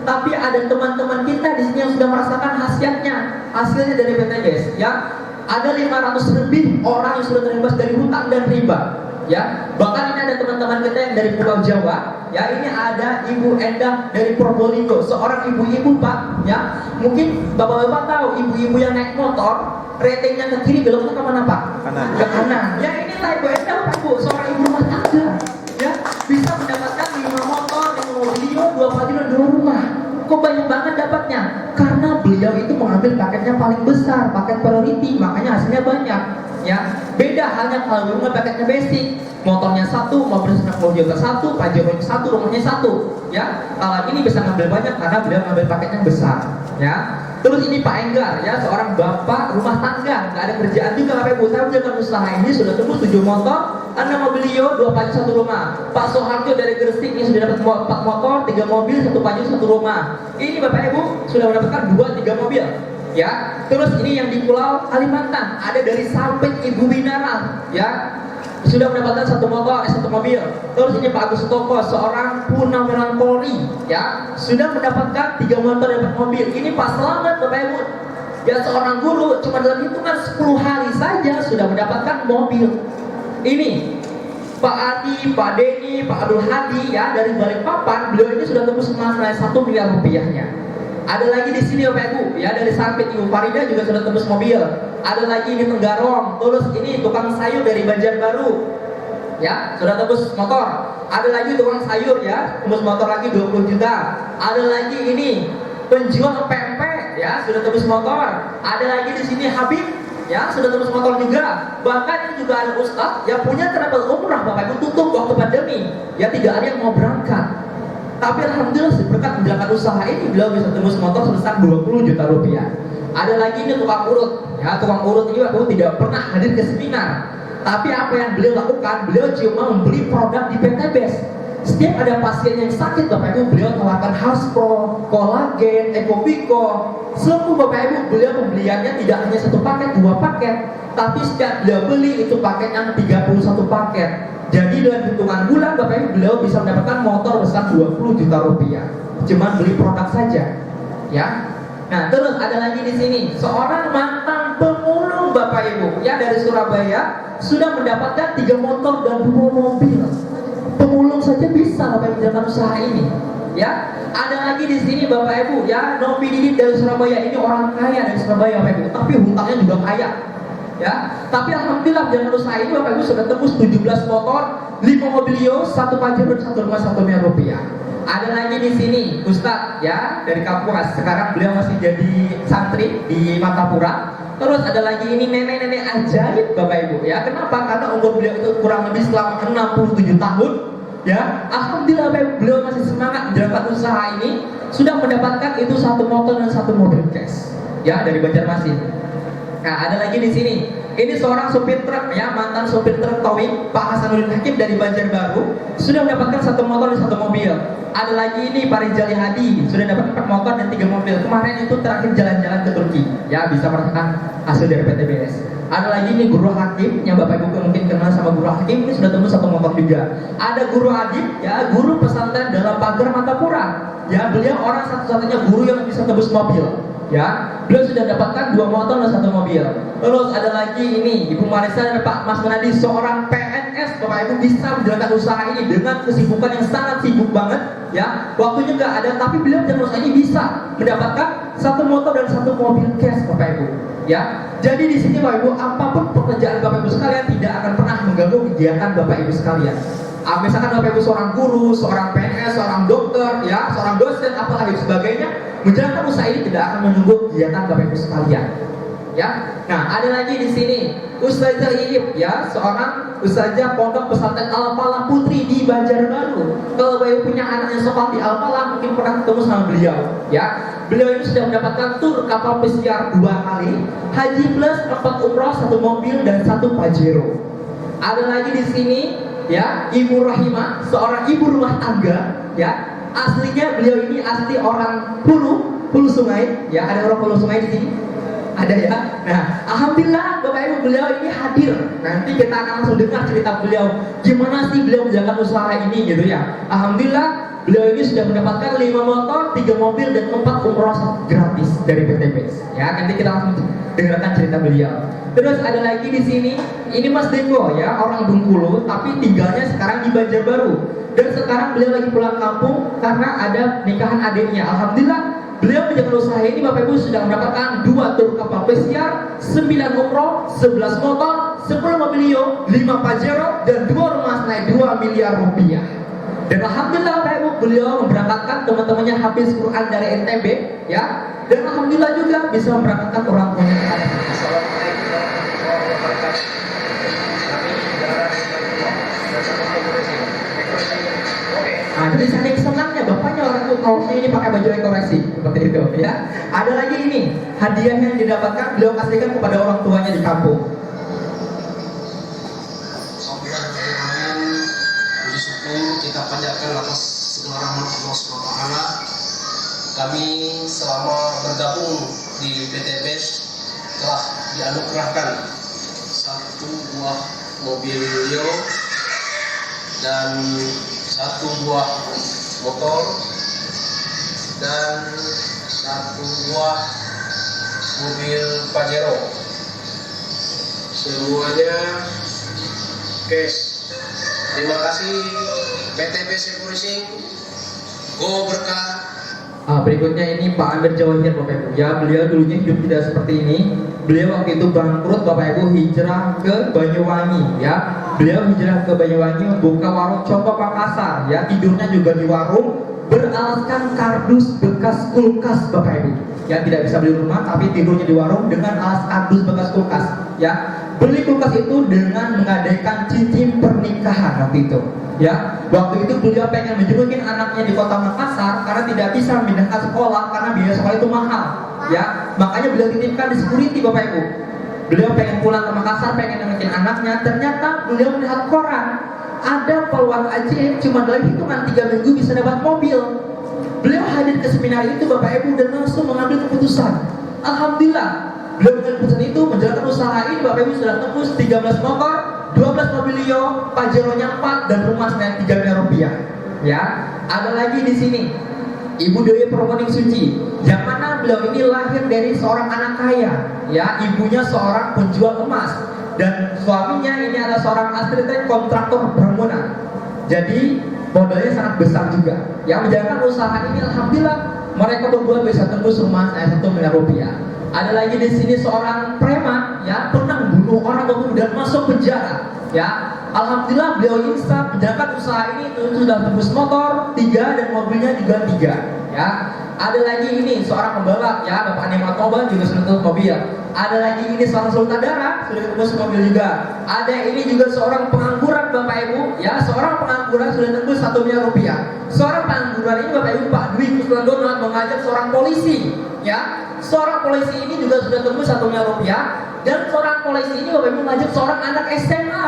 tapi ada teman-teman kita di sini yang sudah merasakan hasilnya dari PTBS. Ya, ada 500 lebih orang yang sudah terbebas dari hutang dan riba. Ya, bahkan ini ada teman-teman kita yang dari Pulau Jawa. Ya, ini ada Ibu Endah dari Probolinggo, seorang ibu-ibu Pak. Ya, mungkin bapak-bapak tahu ibu-ibu yang naik motor, ratingnya ke kiri beloknya kemana Pak? Kanan. Ke kanan. Ya, ini lah Ibu Endah Pak Bu, seorang ibu rumah tangga. Ya, bisa mendapatkan 5 motor, 5 mobil, 2 pajero, 2 rumah. Kok banyak banget dapatnya? Karena beliau itu mengambil paketnya paling besar, paket priority, makanya hasilnya banyak. Ya, beda halnya kalau rumah paketnya basic, motornya 1, mobil 60 juta 1, pajeronya 1, rumahnya 1. Ya, kalau ini bisa ngambil banyak karena beliau ngambil paketnya besar. Ya, terus ini Pak Enggar, ya seorang bapak rumah tangga, nggak ada kerjaan juga Bapak Ibu. Saya menjalankan usaha ini sudah tembus 7 motor, 6 mobilio, 2 pajero, 1 rumah. Pak Soeharto dari Gresik ini sudah dapat 4 motor, 3 mobil, 1 pajero, 1 rumah. Ini Bapak Ibu sudah mendapatkan 2-3 mobil. Ya, terus ini yang di Pulau Kalimantan ada dari Sampit Ibu Winara, ya sudah mendapatkan 1 motor, 1 mobil. Terus ini Pak Agus Toko, seorang Purnawirawan Polri, ya sudah mendapatkan 3 motor dan 4 mobil. Ini Pak Selamat Bapak Ibu, ya seorang guru cuma dalam hitungan 10 hari saja sudah mendapatkan mobil. Ini Pak Adi, Pak Denny, Pak Abdul Hadi, ya dari Balikpapan, beliau ini sudah tembus nilai 1 miliar rupiahnya. Ada lagi di sini Bapak Ibu, ya dari Sampit Ibu Farida juga sudah tembus mobil. Ada lagi di Tenggarong, terus ini tukang sayur dari Banjarbaru, ya sudah tembus motor. Ada lagi tukang sayur, ya tembus motor lagi 20 juta. Ada lagi ini penjual pempek, ya sudah tembus motor. Ada lagi di sini Habib, ya sudah tembus motor juga. Bahkan ini juga ada Ustadz yang punya travel umrah Bapak Ibu tutup waktu pandemi, ya tidak ada yang mau berangkat. Tapi alhamdulillah berkat menjalankan usaha ini beliau bisa tembus motor sebesar 20 juta rupiah. Ada lagi ini tukang urut, ya tukang urut ini Bapak Ibu tidak pernah hadir ke seminar. Tapi apa yang beliau lakukan, beliau cuma membeli produk di PTBS. Setiap ada pasien yang sakit Bapak Ibu, beliau tawarkan Haspro, kolagen, Ecoviko. Semua Bapak Ibu beliau pembeliannya tidak hanya 1 paket, 2 paket, tapi setiap beliau beli itu paketnya 31 paket. Jadi dengan hitungan bulan Bapak Ibu beliau bisa mendapatkan motor besar 20 juta rupiah. Cuma beli produk saja. Ya. Nah, terus ada lagi di sini seorang mantan pemulung Bapak Ibu, ya dari Surabaya sudah mendapatkan 3 motor dan 2 mobil. Pemulung saja bisa Bapak Ibu menjalankan usaha ini. Ya, ada lagi di sini Bapak Ibu, ya Novi Didit dari Surabaya, ini orang kaya dari Surabaya Bapak Ibu, tapi hutangnya juga kaya. Ya, tapi alhamdulillah dengan usaha ini Bapak Ibu sudah tembus 17 motor, 5 mobilio, 1 pajero, 1 rumah, 1 miliar rupiah. Ada lagi di sini Ustadz, ya dari Kapuas, sekarang beliau masih jadi santri di Martapura. Terus ada lagi ini nenek-nenek ajaib Bapak Ibu, ya kenapa? Karena umur beliau itu kurang lebih selama 67 tahun. Ya, alhamdulillah Bapak Ibu, beliau masih semangat menjalankan usaha ini, sudah mendapatkan itu 1 motor dan 1 mobil cash, ya dari Banjarmasin. Nah, ada lagi di sini. Ini seorang supir truk, ya mantan supir truk towing Pak Hasanuddin Hakim dari Banjarbaru sudah mendapatkan 1 motor dan 1 mobil. Ada lagi ini Pak Rizali Hadi sudah dapat 4 motor dan 3 mobil. Kemarin itu terakhir jalan-jalan ke Turki, ya bisa merasakan hasil dari PTBS. Ada lagi ini Guru Hakim yang Bapak Ibu mungkin kenal sama Guru Hakim, ini sudah tembus 1 motor juga. Ada Guru Adib, ya guru pesantren dalam pagar Martapura. Ya beliau orang satu-satunya guru yang bisa tembus mobil. Ya, beliau sudah dapatkan 2 motor dan 1 mobil. Terus ada lagi ini Ibu Marisa dan Pak Mas Menadi, seorang PNS Bapak Ibu bisa menjalankan usaha ini dengan kesibukan yang sangat sibuk banget. Ya, waktunya nggak ada, tapi beliau dengan usaha ini bisa mendapatkan 1 motor dan 1 mobil cash Bapak Ibu. Ya, jadi di sini Bapak Ibu, apapun pekerjaan Bapak Ibu sekalian tidak akan pernah mengganggu kegiatan Bapak Ibu sekalian. Misalkan Bapak Ibu seorang guru, seorang PNS, seorang dokter, ya, seorang dosen, apalagi sebagainya, menjalankan usaha ini tidak akan mengganggu kegiatan Bapak Ibu sekalian. Ya, nah ada lagi di sini Ustazah Iip, ya, seorang Ustazah Pondok Pesantren Al-Falah Putri di Banjarbaru. Kalau Bapak Ibu punya anak yang sekolah di Al-Falah, mungkin pernah ketemu sama beliau, ya. Beliau ini sudah mendapatkan tur kapal pesiar 2 kali, haji plus 4 umroh, 1 mobil dan 1 pajero. Ada lagi di sini, ya, Ibu Rahimah, seorang ibu rumah tangga, ya. Aslinya beliau ini asli orang Hulu Sungai, ya. Ada orang Hulu Sungai di sini? Ada, ya. Nah, alhamdulillah Bapak Ibu, beliau ini hadir. Nanti kita akan langsung dengar cerita beliau. Gimana sih beliau menjalankan usaha ini, gitu ya. Alhamdulillah beliau ini sudah mendapatkan 5 motor, 3 mobil dan 4 umroh gratis dari PTBS. Ya, nanti kita langsung dengarkan cerita beliau. Terus ada lagi di sini, ini Mas Dengo, ya, orang Bengkulu, tapi tinggalnya sekarang di Banjarbaru. Dan sekarang beliau lagi pulang kampung karena ada nikahan adiknya. Alhamdulillah beliau menjalankan usaha ini, Bapak Ibu, sudah mendapatkan 2 tur kapal pesiar, 9 umroh, 11 motor, 10 mobilio, 5 pajero, dan 2 rumah senilai 2 miliar rupiah. Dan alhamdulillah Bapak Ibu, beliau memberangkatkan teman-temannya hafiz Quran dari NTB, ya. Dan alhamdulillah juga bisa memberangkatkan orang tuanya ke sana. Nah, jadi saking senangnya bapaknya orang tua kaumnya ini pakai baju ekoreksi seperti itu, ya. Ada lagi ini hadiah yang didapatkan, beliau kasihkan kepada orang tuanya di kampung. Puji syukur kita panjatkan atas segala rahmat Allah SWT. Kami selama bergabung di PTBS telah dianugerahkan 1 buah mobil Leo dan 1 buah motor dan 1 buah mobil Pajero. Semuanya cash. Terima kasih PTB Sekurishing. Go berkah. Berikutnya ini Pak Amir Jawahir, Bapak Ibu. Ya, beliau dulunya hidup tidak seperti ini. Beliau waktu itu bangkrut, Bapak Ibu, hijrah ke Banyuwangi, ya. Beliau hijrah ke Banyuwangi membuka warung coto Makassar, ya. Tidurnya juga di warung beralaskan kardus bekas kulkas, Bapak Ibu. Ya, tidak bisa beli rumah tapi tidurnya di warung dengan alas kardus bekas kulkas, ya. Beli kulkas itu dengan mengadakan cincin pernikahan waktu itu. Ya, waktu itu beliau pengen menjulukin anaknya di kota Makassar karena tidak bisa memindahkan sekolah karena biaya sekolah itu mahal. Ya, makanya beliau titipkan di security, Bapak Ibu. Beliau pengen pulang ke Makassar, pengen nengokin anaknya. Ternyata beliau melihat koran, ada peluang ajaib cuma dalam hitungan 3 minggu bisa dapat mobil. Beliau hadir ke seminar itu, Bapak Ibu, dan langsung mengambil keputusan. Alhamdulillah, beliau mengambil keputusan itu, menjalankan usaha ini, Bapak Ibu, sudah tembus 13 motor, 12 mobilio, Pajeronya 4 dan rumah senilai 3 miliar rupiah. Ya, ada lagi di sini Ibu Dewi Permoning Suci, yang mana beliau ini lahir dari seorang anak kaya, ya. Ibunya seorang penjual emas dan suaminya ini adalah seorang arsitek kontraktor bangunan. Jadi modalnya sangat besar juga. Yang menjalankan usaha ini, alhamdulillah mereka berdua bisa tembus rumah senilai 1 miliar rupiah. Ada lagi di sini seorang preman, ya, pernah membunuh orang dan masuk penjara, ya. Alhamdulillah beliau insaf menjalankan usaha ini sudah tembus motor 3 dan mobilnya juga 3, ya. Ada lagi ini seorang pembalap, ya, Bapak Nikmat Toban juga sudah tembus mobil. Ada lagi ini seorang sultan darah sudah tembus mobil juga. Ada ini juga seorang pengangguran, Bapak Ibu, ya, seorang pengangguran sudah tembus 1 miliar rupiah. Seorang pengangguran ini, Bapak Ibu, Pak Dwi Kuslandona mengajak seorang polisi, ya. Seorang polisi ini juga sudah tembus 1 miliar rupiah. Dan seorang polisi ini, Bapak Ibu, mengajak seorang anak SMA,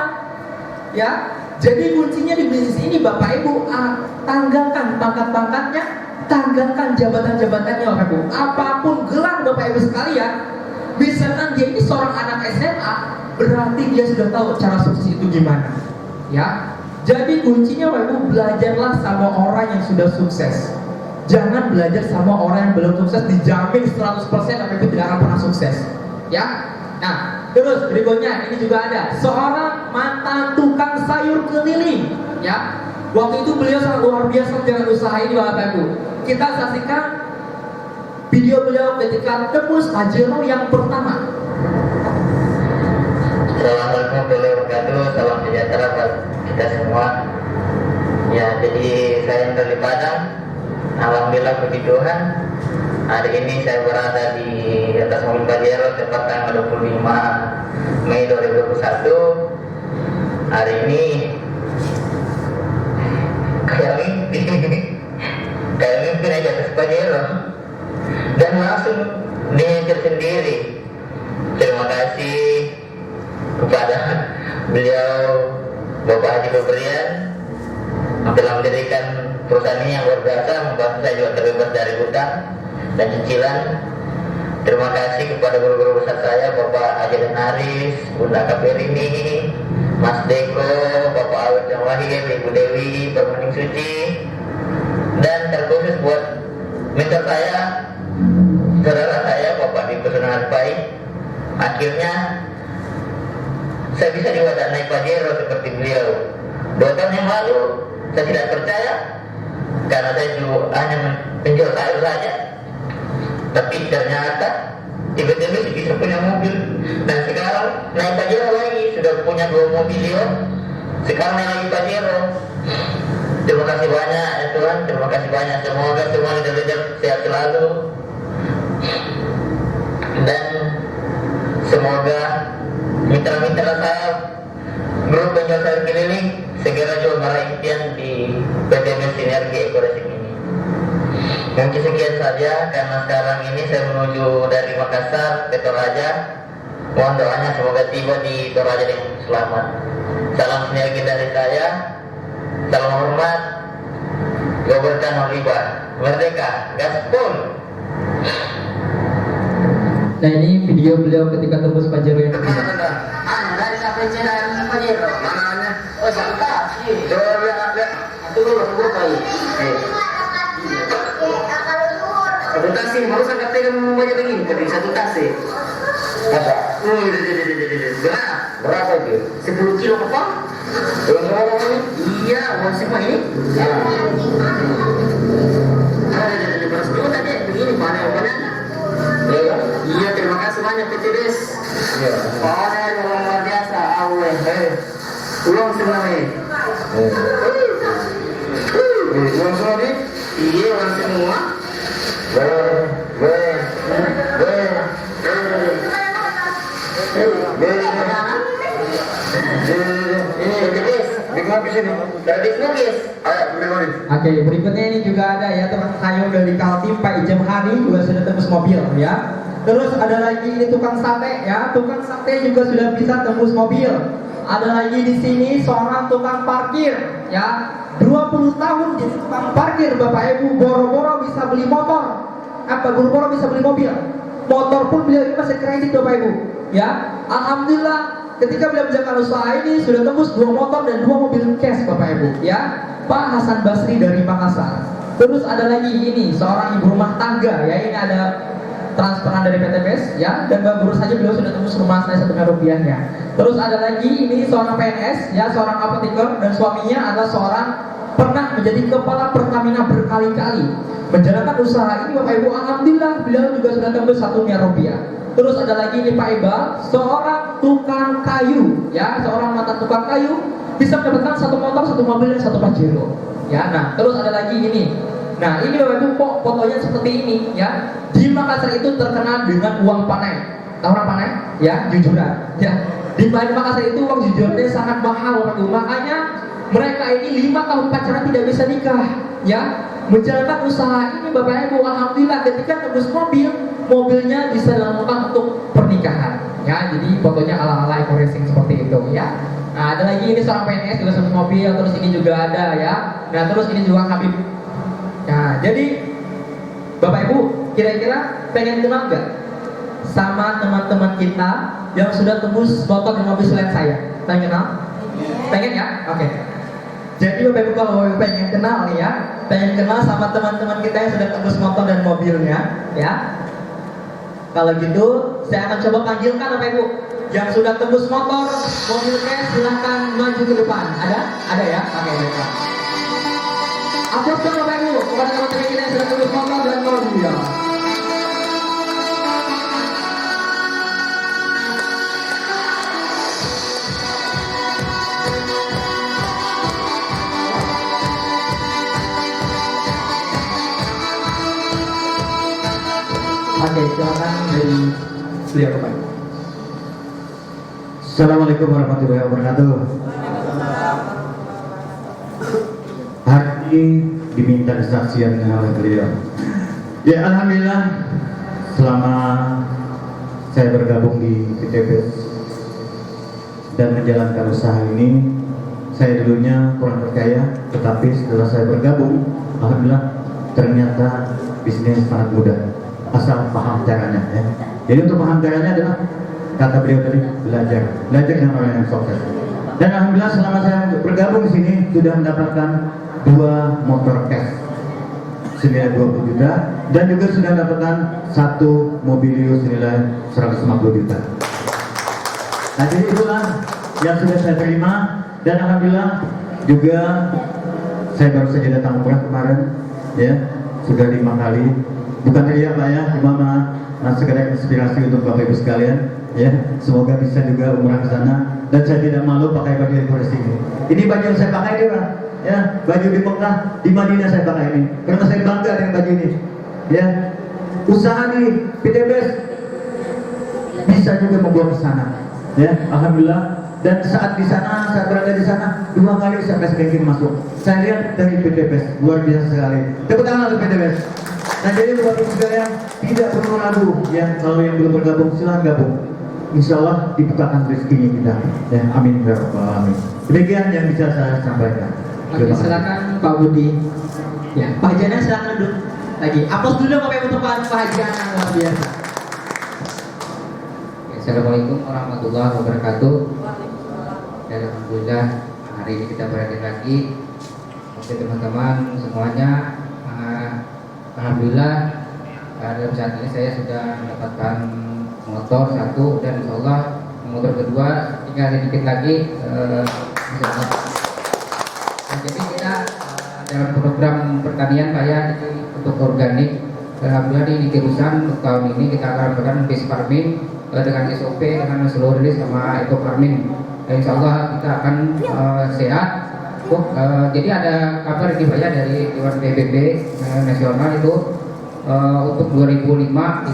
ya. Jadi kuncinya di bisnis ini, Bapak Ibu, tanggalkan pangkat-pangkatnya, tanggalkan jabatan-jabatannya, Bapak Ibu. Apapun gelar Bapak Ibu sekalian, misalkan dia ini seorang anak SMA, berarti dia sudah tahu cara sukses itu gimana, ya. Jadi kuncinya, Bapak Ibu, belajarlah sama orang yang sudah sukses. Jangan belajar sama orang yang belum sukses, dijamin 100% Bapak Ibu tidak akan pernah sukses, ya. Nah, terus berikutnya ini juga ada seorang mantan tukang sayur keliling, ya. Waktu itu beliau sangat luar biasa dengan usaha ini, Bapak Ibu. Kita saksikan video beliau ketika tembus Pajero yang pertama, Assalamualaikum warahmatullahi wabarakatuh. Salam sejahtera buat kita semua. Ya, jadi saya dari Padang. Alhamdulillah puji Tuhan. Hari ini saya berada di atas mobil Pajero tepat tanggal 25 Mei 2021. Hari ini kayak mimpi naik di atas Pajero dan langsung diinjak sendiri. Terima kasih kepada beliau Bapak Haji Febrian yang telah mendirikan perusahaan ini yang luar biasa, membantu saya juga terbebas dari hutang dan cicilan. Terima kasih kepada guru-guru besar saya, Bapak Haji Haris, Bunda Kaperini, Mas Deko, Bapak Awet yang Wahid, Ibu Dewi, Permaning Suci, dan terkhusus buat mentor saya, saudara saya, Bapak di Pesunangan Baik. Akhirnya saya bisa diwadahi Pajero seperti beliau. 2 tahun yang lalu saya tidak percaya karena saya juga hanya menjual sayur saja. Tapi ternyata tiba-tiba bisa punya mobil. Dan sekarang naik Pajero lagi, sudah punya 2 mobil ya. Sekarang naik lagi Pajero. Terima kasih banyak ya Tuhan, terima kasih banyak. Semoga semua leader-leader sehat selalu. Dan semoga mitra-mitra saya grup penjual sayur keliling segera juga meraih impian di PTB Sinergi Ekoracing ini. Mungkin sekian saja karena sekarang ini saya menuju dari Makassar ke Toraja. Mohon doanya semoga tiba di Toraja dengan selamat. Salam sinergi dari saya. Salam hormat. Goberkan Oliba. Merdeka. Gaspol. Nah, ini video beliau ketika tembus Pajero yang kedua. Dari sampai jalan Pajero. Mana? Oh, santai. Coba lihat. Itu dulu buka ini. Satu tasik, baru saya katakan banyak begini, tapi satu tasik. Apa? Berapa itu? 10 kilo apa? Berapa ini? Iya, uang semua ini. Beras dulu tadi begini banyak. Iya, terima kasih banyak PTDS. Oh, saya luar biasa. Awe, ulang semua nih. Uang semua nih? Iya, ulang semua. Ini PTDS. Big Mobil sini. Dari Nugis. Ayo, Big Mobil. Oke, berikutnya ini juga ada ya teman saya dari Kaltim Pak Ijem Hari juga sudah tembus mobil ya. Terus ada lagi ini tukang sate ya, tukang sate juga sudah bisa tembus mobil. Ada lagi di sini seorang tukang parkir ya, 20 tahun jadi tukang parkir Bapak Ibu, boro-boro bisa beli motor, boro-boro bisa beli mobil. Motor pun beliau ini masih kredit Bapak Ibu ya. Alhamdulillah ketika beliau menjalankan usaha ini sudah tembus 2 motor dan 2 mobil cash Bapak Ibu ya. Pak Hasan Basri dari Makassar. Terus ada lagi ini seorang ibu rumah tangga ya, ini ada transferan dari PTBS ya, dan baru saja beliau sudah tembus rumah saya 1 miliar rupiahnya. Terus ada lagi ini seorang PNS ya, seorang apoteker dan suaminya adalah seorang pernah menjadi kepala Pertamina berkali-kali. Menjalankan usaha ini Bapak Ibu, alhamdulillah beliau juga sudah tembus 1 miliar rupiah. Terus ada lagi ini Pak Iqbal, seorang tukang kayu ya, seorang mantan tukang kayu bisa mendapatkan 1 motor, 1 mobil dan 1 Pajero ya. Nah, terus ada lagi ini. Nah, ini Bapak Ibu kok fotonya seperti ini ya. Di Makassar itu terkenal dengan uang panai. Tahu orang panai? Ya, jujuran. Ya. Di Makassar itu uang jujurannya sangat mahal Bapak Ibu. Makanya mereka ini 5 tahun pacaran tidak bisa nikah ya. Menjalankan usaha ini Bapak Ibu, alhamdulillah ketika tembus mobil, mobilnya bisa dilakukan untuk pernikahan ya. Jadi fotonya ala-ala Ekoracing seperti itu ya. Nah, ada lagi ini seorang PNS juga tembus mobil, terus ini juga ada ya. Nah, terus ini juga Habib. Nah, jadi Bapak Ibu kira-kira pengen kenal nggak sama teman-teman kita yang sudah tembus motor dan mobil selain saya? Pengen kenal? Pengen ya? Oke. Jadi Bapak Ibu kalau pengen kenal nih ya, pengen kenal sama teman-teman kita yang sudah tembus motor dan mobilnya ya. Kalau gitu saya akan coba panggilkan Bapak Ibu yang sudah tembus motor, mobilnya silahkan maju ke depan. Ada? Ada ya? Oke, baiklah. Aplauskan Bapak Ibu kepada teman-teman kita yang sudah tembus motor dan mobil. silakan dari beliau Pak. Assalamualaikum warahmatullahi wabarakatuh. Hari ini diminta kesaksian oleh beliau. Ya alhamdulillah, selama saya bergabung di PTBS dan menjalankan usaha ini, saya dulunya kurang percaya, tetapi setelah saya bergabung, alhamdulillah ternyata bisnis sangat mudah, asal paham caranya. Ya. Jadi untuk paham caranya adalah kata beliau tadi, belajar dengan orang yang sukses. Dan alhamdulillah selama saya bergabung di sini sudah mendapatkan 2 motor cash senilai 20 juta dan juga sudah mendapatkan 1 mobilius senilai 150 juta. Nah jadi itulah yang sudah saya terima dan alhamdulillah juga saya baru saja datang umrah kemarin, ya sudah 5 kali. Bukan iya Pak ya, cuma sekedar inspirasi untuk Bapak Ibu sekalian. Ya, semoga bisa juga umrah ke sana dan saya tidak malu pakai baju dekorasi ini. Ini baju yang saya pakai dia, ya, baju di Mekah, di Madinah saya pakai ini. Karena saya bangga dengan baju ini. Ya, usaha di PTBS bisa juga membawa ke sana. Ya, alhamdulillah. Dan saat di sana, saya berada di sana 2 kali saya kasih banking masuk. Saya lihat dari PTBS luar biasa sekali. Tepuk tangan untuk PTBS. Nah jadi buat sekalian tidak perlu ragu, ya kalau yang belum bergabung silahkan gabung. Insya Allah dibukakan rezekinya kita. Ya, amin ya rabbal alamin. Demikian yang bisa saya sampaikan. Oke, silakan Pak Budi. Ya, Pak Jana silakan duduk lagi. Aplaus dulu Bapak Ibu untuk Pak Jana, luar biasa. Assalamualaikum warahmatullahi wabarakatuh. Dan alhamdulillah hari ini kita berada lagi. Oke teman-teman semuanya, alhamdulillah dalam saat ini saya sudah mendapatkan motor 1 dan insyaallah motor kedua tinggal sedikit lagi. Insyaallah. Nah, jadi kita dalam program pertanian Pak ya untuk organik, alhamdulillah di Tirusan untuk tahun ini kita akan melakukan base farming dengan SOP, dengan slow release sama eco farming. Insya Allah kita akan sehat. Jadi ada kabar di Pak ya dari Dewan PBB nasional itu untuk 2005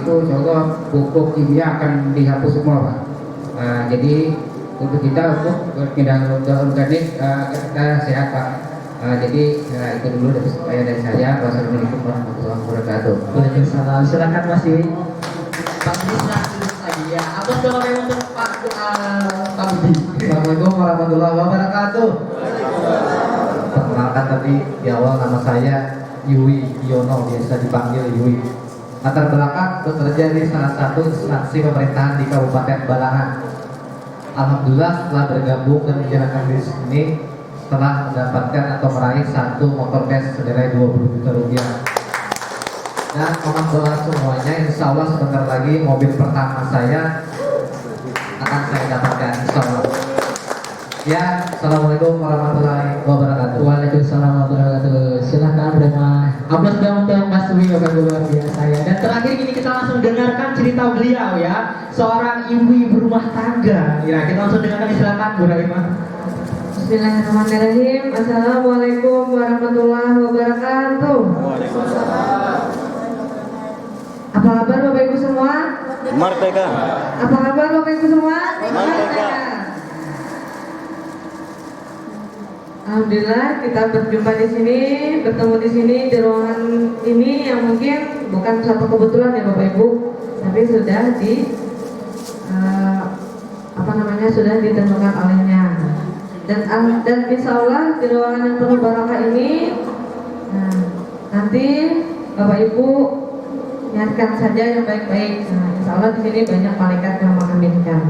itu Insya Allah pupuk kimia akan dihapus semua Pak. Jadi untuk kita untuk berpindah organik kita sehat Pak. Jadi itu dulu dari saya. Wassalamualaikum warahmatullahi wabarakatuh. Waalaikumsalam. Silakan Mas Yui. Pak Budi silakan lagi ya. Atas doa yang untuk Pak Budi. Assalamualaikum warahmatullahi wabarakatuh. Perkenalkan tadi di awal nama saya Yui Yono, biasa dipanggil Yui. Latar belakang bekerja di salah satu instansi pemerintahan di Kabupaten Balangan. Alhamdulillah setelah bergabung dan menjalankan bisnis ini telah mendapatkan atau meraih 1 motor cash senilai 20 juta rupiah. Dan mohon doa semuanya, insya Allah sebentar lagi mobil pertama saya akan saya dapatkan, insya Allah. Ya, assalamualaikum warahmatullahi wabarakatuh. Waalaikumsalam warahmatullahi wabarakatuh. Silakan Brema. Aplaus dong untuk Mas Yui, Bapak luar biasa ya. Dan terakhir ini kita langsung dengarkan cerita beliau ya, seorang ibu rumah tangga. Ya, kita langsung dengarkan, silakan Bu Rahimah. Bismillahirrahmanirrahim. Assalamualaikum warahmatullahi wabarakatuh. Apa kabar Bapak Ibu semua? Merdeka. Apa kabar Bapak Ibu semua? Merdeka. Alhamdulillah kita berjumpa di sini, bertemu di sini di ruangan ini yang mungkin bukan suatu kebetulan ya Bapak Ibu, tapi sudah sudah ditentukan olehnya. Dan insya Allah di ruangan yang penuh barakah ini, nanti Bapak Ibu niatkan saja yang baik-baik. Insya Allah di sini banyak malaikat yang mengaminkan.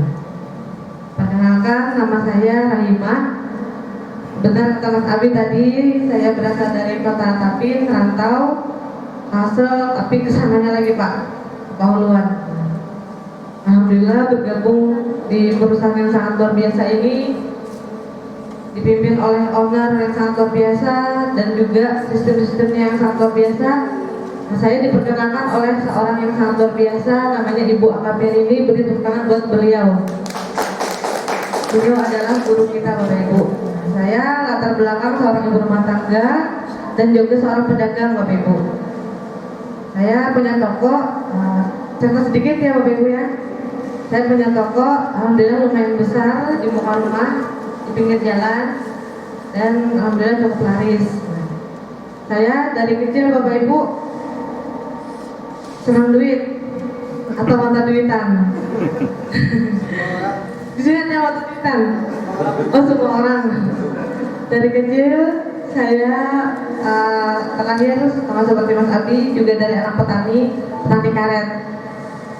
Perkenalkan, nama saya Rahimah. Benar kata Mas Abi tadi, saya berasal dari kota Tapin, Rantau, Kalsel, tapi kesananya lagi Pak, Pauluan. Alhamdulillah bergabung di perusahaan yang sangat luar biasa ini, dipimpin oleh owner yang sangat luar biasa dan juga sistem-sistemnya yang sangat luar biasa. Nah, saya diperkenalkan oleh seorang yang sangat luar biasa, namanya Ibu Akapir ini, beri tepuk tangan buat beliau. Beliau adalah guru kita Bapak Ibu. Saya latar belakang seorang ibu rumah tangga dan juga seorang pedagang Bapak Ibu. Saya punya toko cerita sedikit ya Bapak Ibu ya. Saya punya toko, alhamdulillah lumayan besar di muka rumah, di pinggir jalan, dan alhamdulillah cukup laris. Saya dari kecil Bapak Ibu senang duit atau mata duitan. Di sini ada mata duitan. Oh, semua orang. Dari kecil saya terlahir sama seperti Mas Abi, juga dari anak petani karet.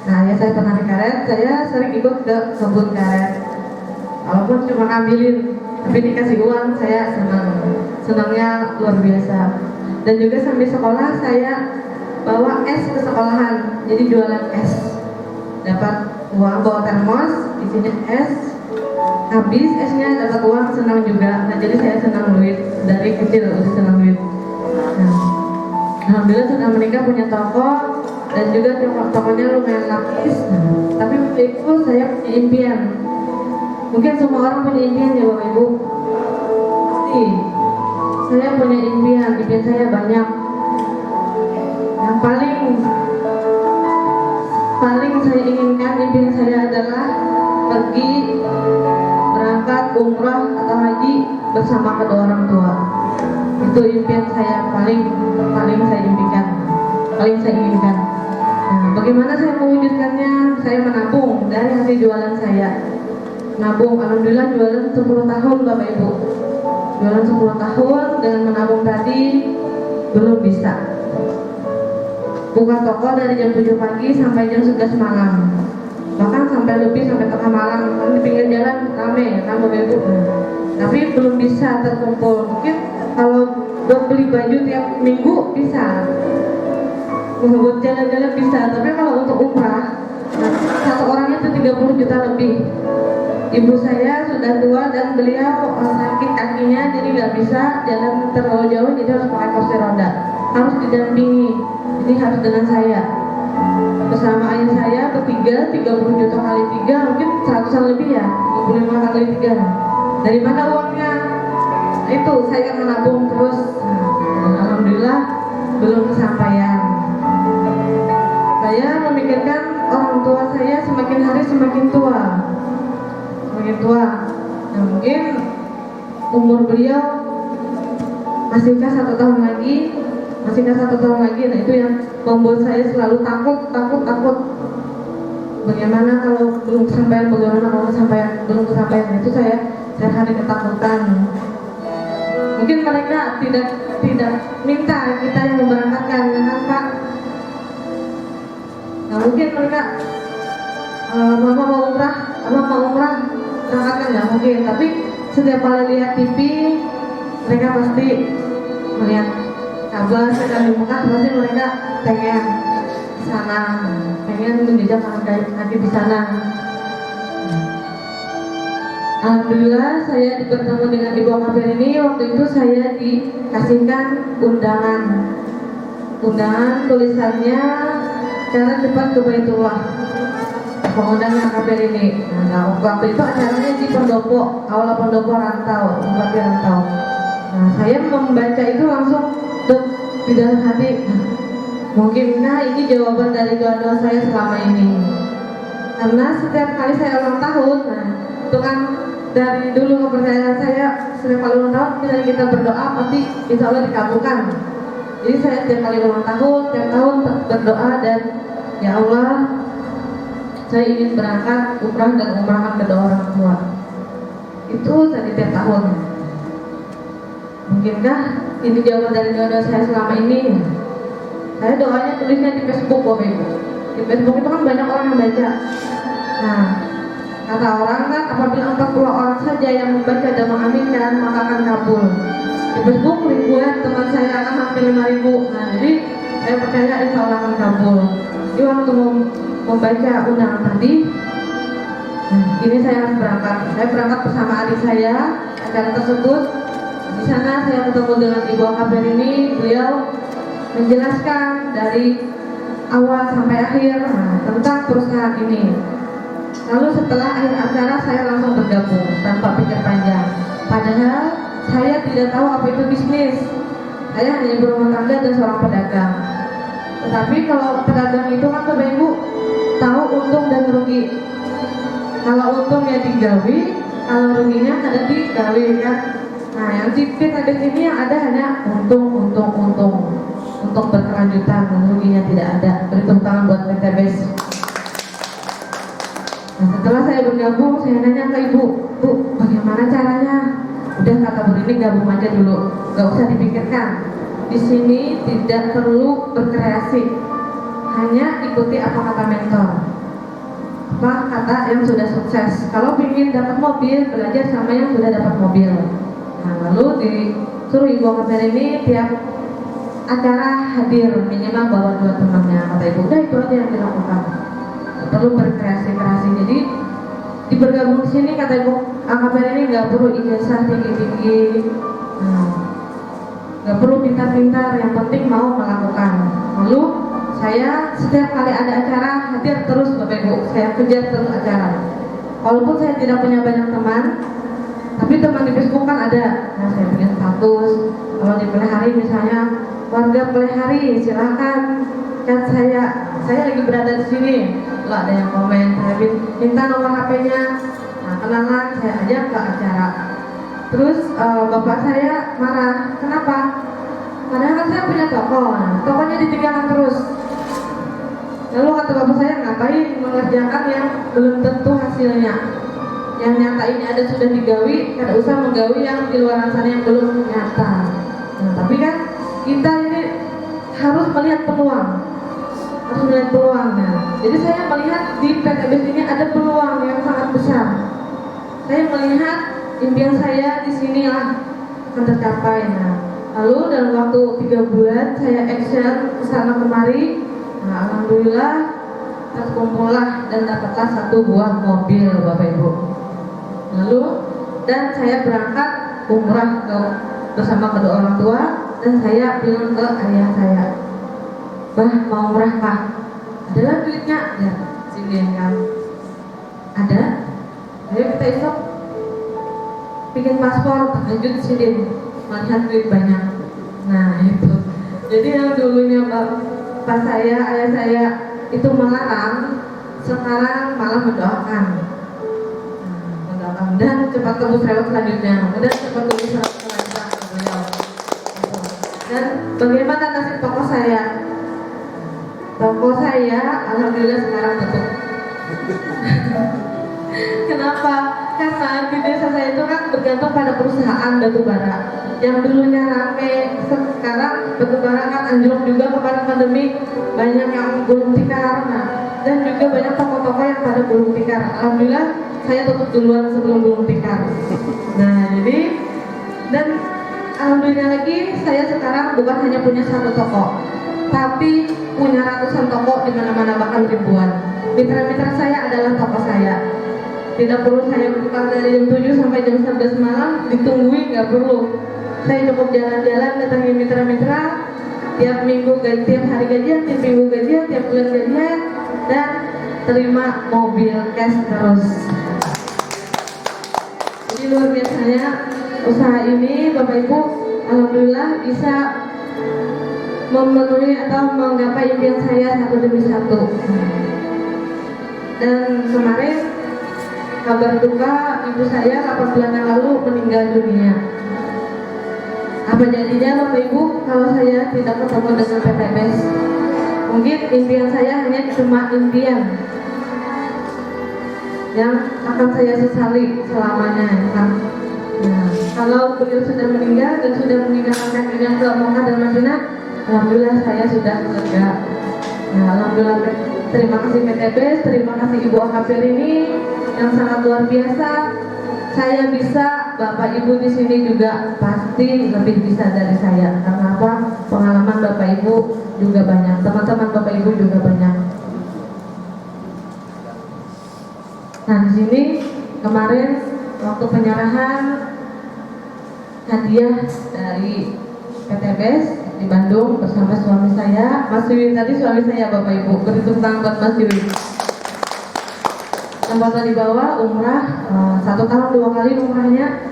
Nah, ya saya petani karet, saya sering ikut ke kebun karet. Walaupun cuma ngambilin, tapi dikasih uang saya senangnya luar biasa. Dan juga sambil sekolah saya bawa es ke sekolahan, jadi jualan es. Dapat uang bawa termos, isinya es. Habis esnya dapat uang, senang juga. Nah, jadi saya senang duit dari kecil, udah senang duit. Nah, alhamdulillah sudah menikah, punya toko, dan juga tokonya lumayan laris. Tapi waktu itu saya punya impian. Mungkin semua orang punya impian ya Bapak Ibu. Pasti. Saya punya impian saya banyak. Yang paling saya inginkan, impian saya adalah pergi berangkat umrah atau haji bersama kedua orang tua. Itu impian saya paling saya impikan, paling saya inginkan. Nah, bagaimana saya mewujudkannya? Saya menabung dari hasil jualan saya. Nabung, alhamdulillah jualan 10 tahun Bapak Ibu. Jualan 10 tahun dengan menabung tadi belum bisa. Buka toko dari jam 7 pagi sampai jam 11 malam. Bahkan sampai tengah malam, kan di pinggir jalan rame kan Bapak Ibu. Tapi belum bisa terkumpul. Mungkin kalau buat beli baju tiap minggu bisa, buat jalan-jalan bisa, tapi kalau untuk umrah satu orangnya itu 30 juta lebih. Ibu saya sudah tua dan beliau sakit kakinya, jadi nggak bisa jalan terlalu jauh, jadi harus pakai kursi roda, harus didampingi, jadi harus dengan saya. Bersama ayah saya bertiga, 30 juta kali 3 mungkin 100-an lebih ya, 25 kali 3. Dari mana uangnya? Itu saya menabung terus. Alhamdulillah belum kesampaian. Saya memikirkan orang tua saya semakin hari semakin tua. Nah, mungkin umur beliau masihkah 1 tahun lagi. Nah, itu yang membuat saya selalu takut. Bagaimana kalau belum kesampaian, belum kesampaian, itu saya hari ketakutan. Mungkin mereka tidak minta kita yang memberangkatkan, ya kan Pak? Nah, mungkin mereka mama mau umrah, berangkatkan nggak mungkin. Tapi setiap kali lihat TV, mereka pasti melihat kabar sedang dibuka, pasti mereka pengen sana, pengen menjejak kaki di sana. Alhamdulillah saya bertemu dengan Ibu Kabir ini. Waktu itu saya dikasihkan undangan tulisannya cara cepat ke Baitullah, pengundang Kabir ini. Nah, waktu itu acaranya di pendopo, aula pendopo rantau, Bupati Rantau. Nah, saya membaca itu langsung di dalam hati, mungkinkah ini jawaban dari doa-doa saya selama ini? Karena setiap kali saya ulang tahun, nah itu kan dari dulu kepercayaan saya, setiap kali ulang tahun misalnya kita berdoa pasti insya Allah dikabulkan. Jadi saya setiap kali ulang tahun, tiap tahun berdoa dan ya Allah, saya ingin berangkat umrah dan umrahkan kedua orang tua. Itu saya tiap tahun. Mungkinkah ini jawaban dari doa-doa saya selama ini? Saya doanya tulisnya di Facebook Bapak Ibu. Di Facebook itu kan banyak orang yang baca. Nah, kata orang kan apabila 40 orang saja yang membaca dan mengaminkan maka akan kabul. Di Facebook ribuan teman saya akan hampir 5.000. Nah, jadi saya percaya insya Allah akan kabul. Jadi waktu membaca undangan tadi, ini saya harus berangkat. Saya berangkat bersama adik saya acara tersebut. Di sana saya ketemu dengan Ibu Kabir ini. Beliau menjelaskan dari awal sampai akhir tentang perusahaan ini. Lalu setelah akhir acara saya langsung bergabung tanpa pikir panjang. Padahal saya tidak tahu apa itu bisnis. Saya hanya ibu rumah tangga dan seorang pedagang. Tetapi kalau pedagang itu kan Bapak Ibu tahu untung dan rugi. Kalau untungnya digawi, kalau ruginya ada digawi kan. Nah, yang di PTBS ini yang ada hanya untung untuk berkelanjutan, dan ruginya tidak ada. Beri tepuk tangan buat PTBS. Nah, setelah saya bergabung, saya nanya ke ibu, Bu, bagaimana caranya? Udah, kata Bu ini gabung aja dulu, gak usah dipikirkan. Di sini tidak perlu berkreasi, hanya ikuti apa kata mentor, apa kata yang sudah sukses. Kalau ingin dapat mobil, belajar sama yang sudah dapat mobil. Nah, lalu disuruh ibu KPR ini tiap acara hadir, minimal bawa 2 temannya. Kata ibu, udah itu aja yang dilakukan, gak perlu berkreasi-kreasi. Jadi di bergabung di sini, kata ibu KPR ini nggak perlu ijazah tinggi-tinggi, nggak perlu pintar-pintar, yang penting mau melakukan. Lalu saya setiap kali ada acara hadir terus Bapak Ibu, saya kejar terus acara. Walaupun saya tidak punya banyak teman, tapi teman di Facebook kan ada. Nah, saya bikin status, kalau di pelihari misalnya warga pelihari silahkan chat saya lagi berada di sini. Lalu ada yang komen, saya minta nomor HP-nya. Nah, kenalan, saya ajak ke acara. Terus bapak saya marah, kenapa? Padahal kan saya punya toko, nah, tokonya ditinggalkan terus. Lalu kata bapak saya, ngapain mengerjakan yang belum tentu hasilnya? Yang nyata ini ada sudah digawi, kada usah menggawi yang di luar sana yang belum nyata. Nah, tapi kan kita ini harus melihat peluang, Nah, jadi saya melihat di PTBS ini ada peluang yang sangat besar. Saya melihat impian saya di sinilah akan tercapai. Nah, lalu dalam waktu 3 bulan saya action kesana kemari. Nah, alhamdulillah terkumpullah dan dapatlah 1 buah mobil Bapak Ibu. Lalu dan saya berangkat umrah bersama kedua orang tua, dan saya bilang ke ayah saya, Bah, mau umrah Pak? Adalah duitnya? Ya, sini kan. Ada. Ayo kita esok bikin paspor, lanjut sini melihat duit banyak. Nah, itu. Jadi yang dulunya bapak saya, ayah saya itu melarang, sekarang malah mendoakan. Dan cepat tembus lewat selanjutnya, dan cepat tembus lewat selanjutnya. Dan bagaimana nasib toko saya? Toko saya alhamdulillah sekarang tutup. Kenapa? Karena di desa saya itu kan bergantung pada perusahaan batubara. Yang dulunya rame, sekarang batubara kan anjlok juga kepada pandemi, banyak yang gulung tikar. Nah, dan juga banyak toko-toko yang pada gulung tikar. Alhamdulillah saya tutup duluan sebelum gulung tikar. Nah, jadi dan alhamdulillah lagi saya sekarang bukan hanya punya 1 toko, tapi punya ratusan toko di mana-mana, bahkan ribuan. Mitra-mitra saya adalah toko saya. Tidak perlu saya buka dari jam 7 sampai jam 11 malam ditungguin, nggak perlu. Saya cukup jalan-jalan datangi mitra-mitra, tiap minggu gajian, tiap hari gajian, tiap minggu gajian, tiap bulan gajian, dan terima mobil cash terus. Jadi luar biasanya usaha ini Bapak Ibu, alhamdulillah bisa memenuhi atau menggapai impian saya 1 demi 1. Dan kemarin kabar duka, ibu saya 8 bulan yang lalu meninggal dunia. Apa jadinya Bapak Ibu kalau saya tidak ketemu dengan PTBS? Mungkin impian saya hanya cuma impian yang akan saya sesali selamanya kan. Nah, kalau beliau sudah meninggal dan sudah meninggalkan dunia ke Mekah dan Madinah, alhamdulillah saya sudah lega. Nah, alhamdulillah terima kasih PTBS, terima kasih Ibu KPR ini yang sangat luar biasa. Saya bisa, Bapak Ibu di sini juga pasti lebih bisa dari saya. Karena apa? Pengalaman Bapak Ibu juga banyak, teman-teman Bapak Ibu juga banyak. Nah, di sini kemarin waktu penyerahan hadiah dari PTBS di Bandung bersama suami saya, Mas Yui. Tadi suami saya Bapak Ibu, beri tepuk tangan buat Mas Yui. Tempat dibawa umrah 1 tahun 2 kali umrahnya.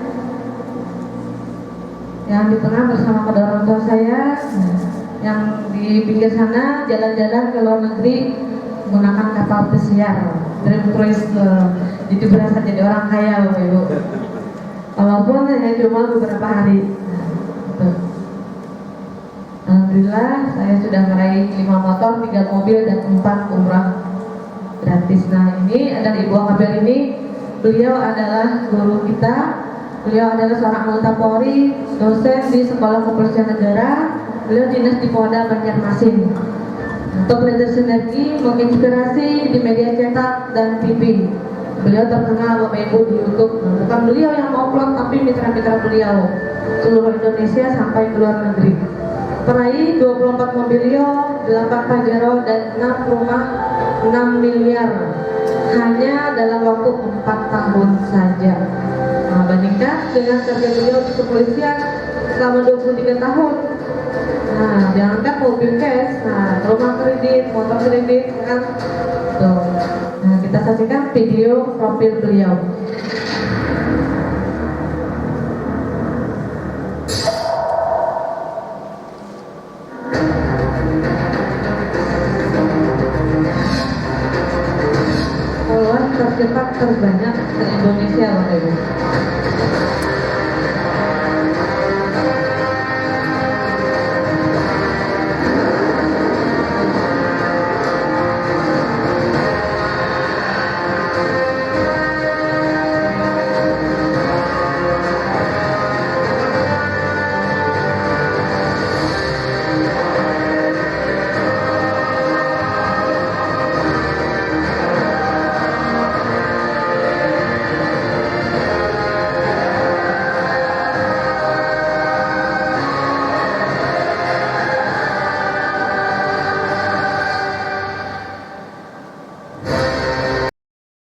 Yang di tengah bersama kedua orang tua saya, yang di pinggir sana jalan-jalan ke luar negeri. menggunakan kapal pesiar Dream Cruise, jadi berasa jadi orang kaya Bapak Ibu. Walaupun hanya cuma beberapa hari. Gitu. Alhamdulillah saya sudah meraih 5 motor, 3 mobil dan 4 umrah gratis. Nah ini adalah Ibu Akabir ini, beliau adalah guru kita. Beliau adalah seorang anggota Polri, dosen di Sekolah Kepolisian Negara. Beliau dinas di Polda Banjarmasin. Untuk belajar sinergi, menginspirasi di media cetak dan TV. Beliau terkenal Bapak Ibu di YouTube. Bukan beliau yang upload, tapi mitra-mitra beliau seluruh Indonesia sampai ke luar negeri. Peraih 24 mobilio, 8 Pajero dan 6 rumah 6 miliar hanya dalam waktu 4 tahun saja. Nah, bandingkan dengan kerja beliau di kepolisian selama 23 tahun. Nah, jangankan mobil cash, nah rumah kredit, motor kredit, kan? Tuh. Nah, kita saksikan video profil beliau. Follower tercepat terbanyak di Indonesia, Bapak Ibu.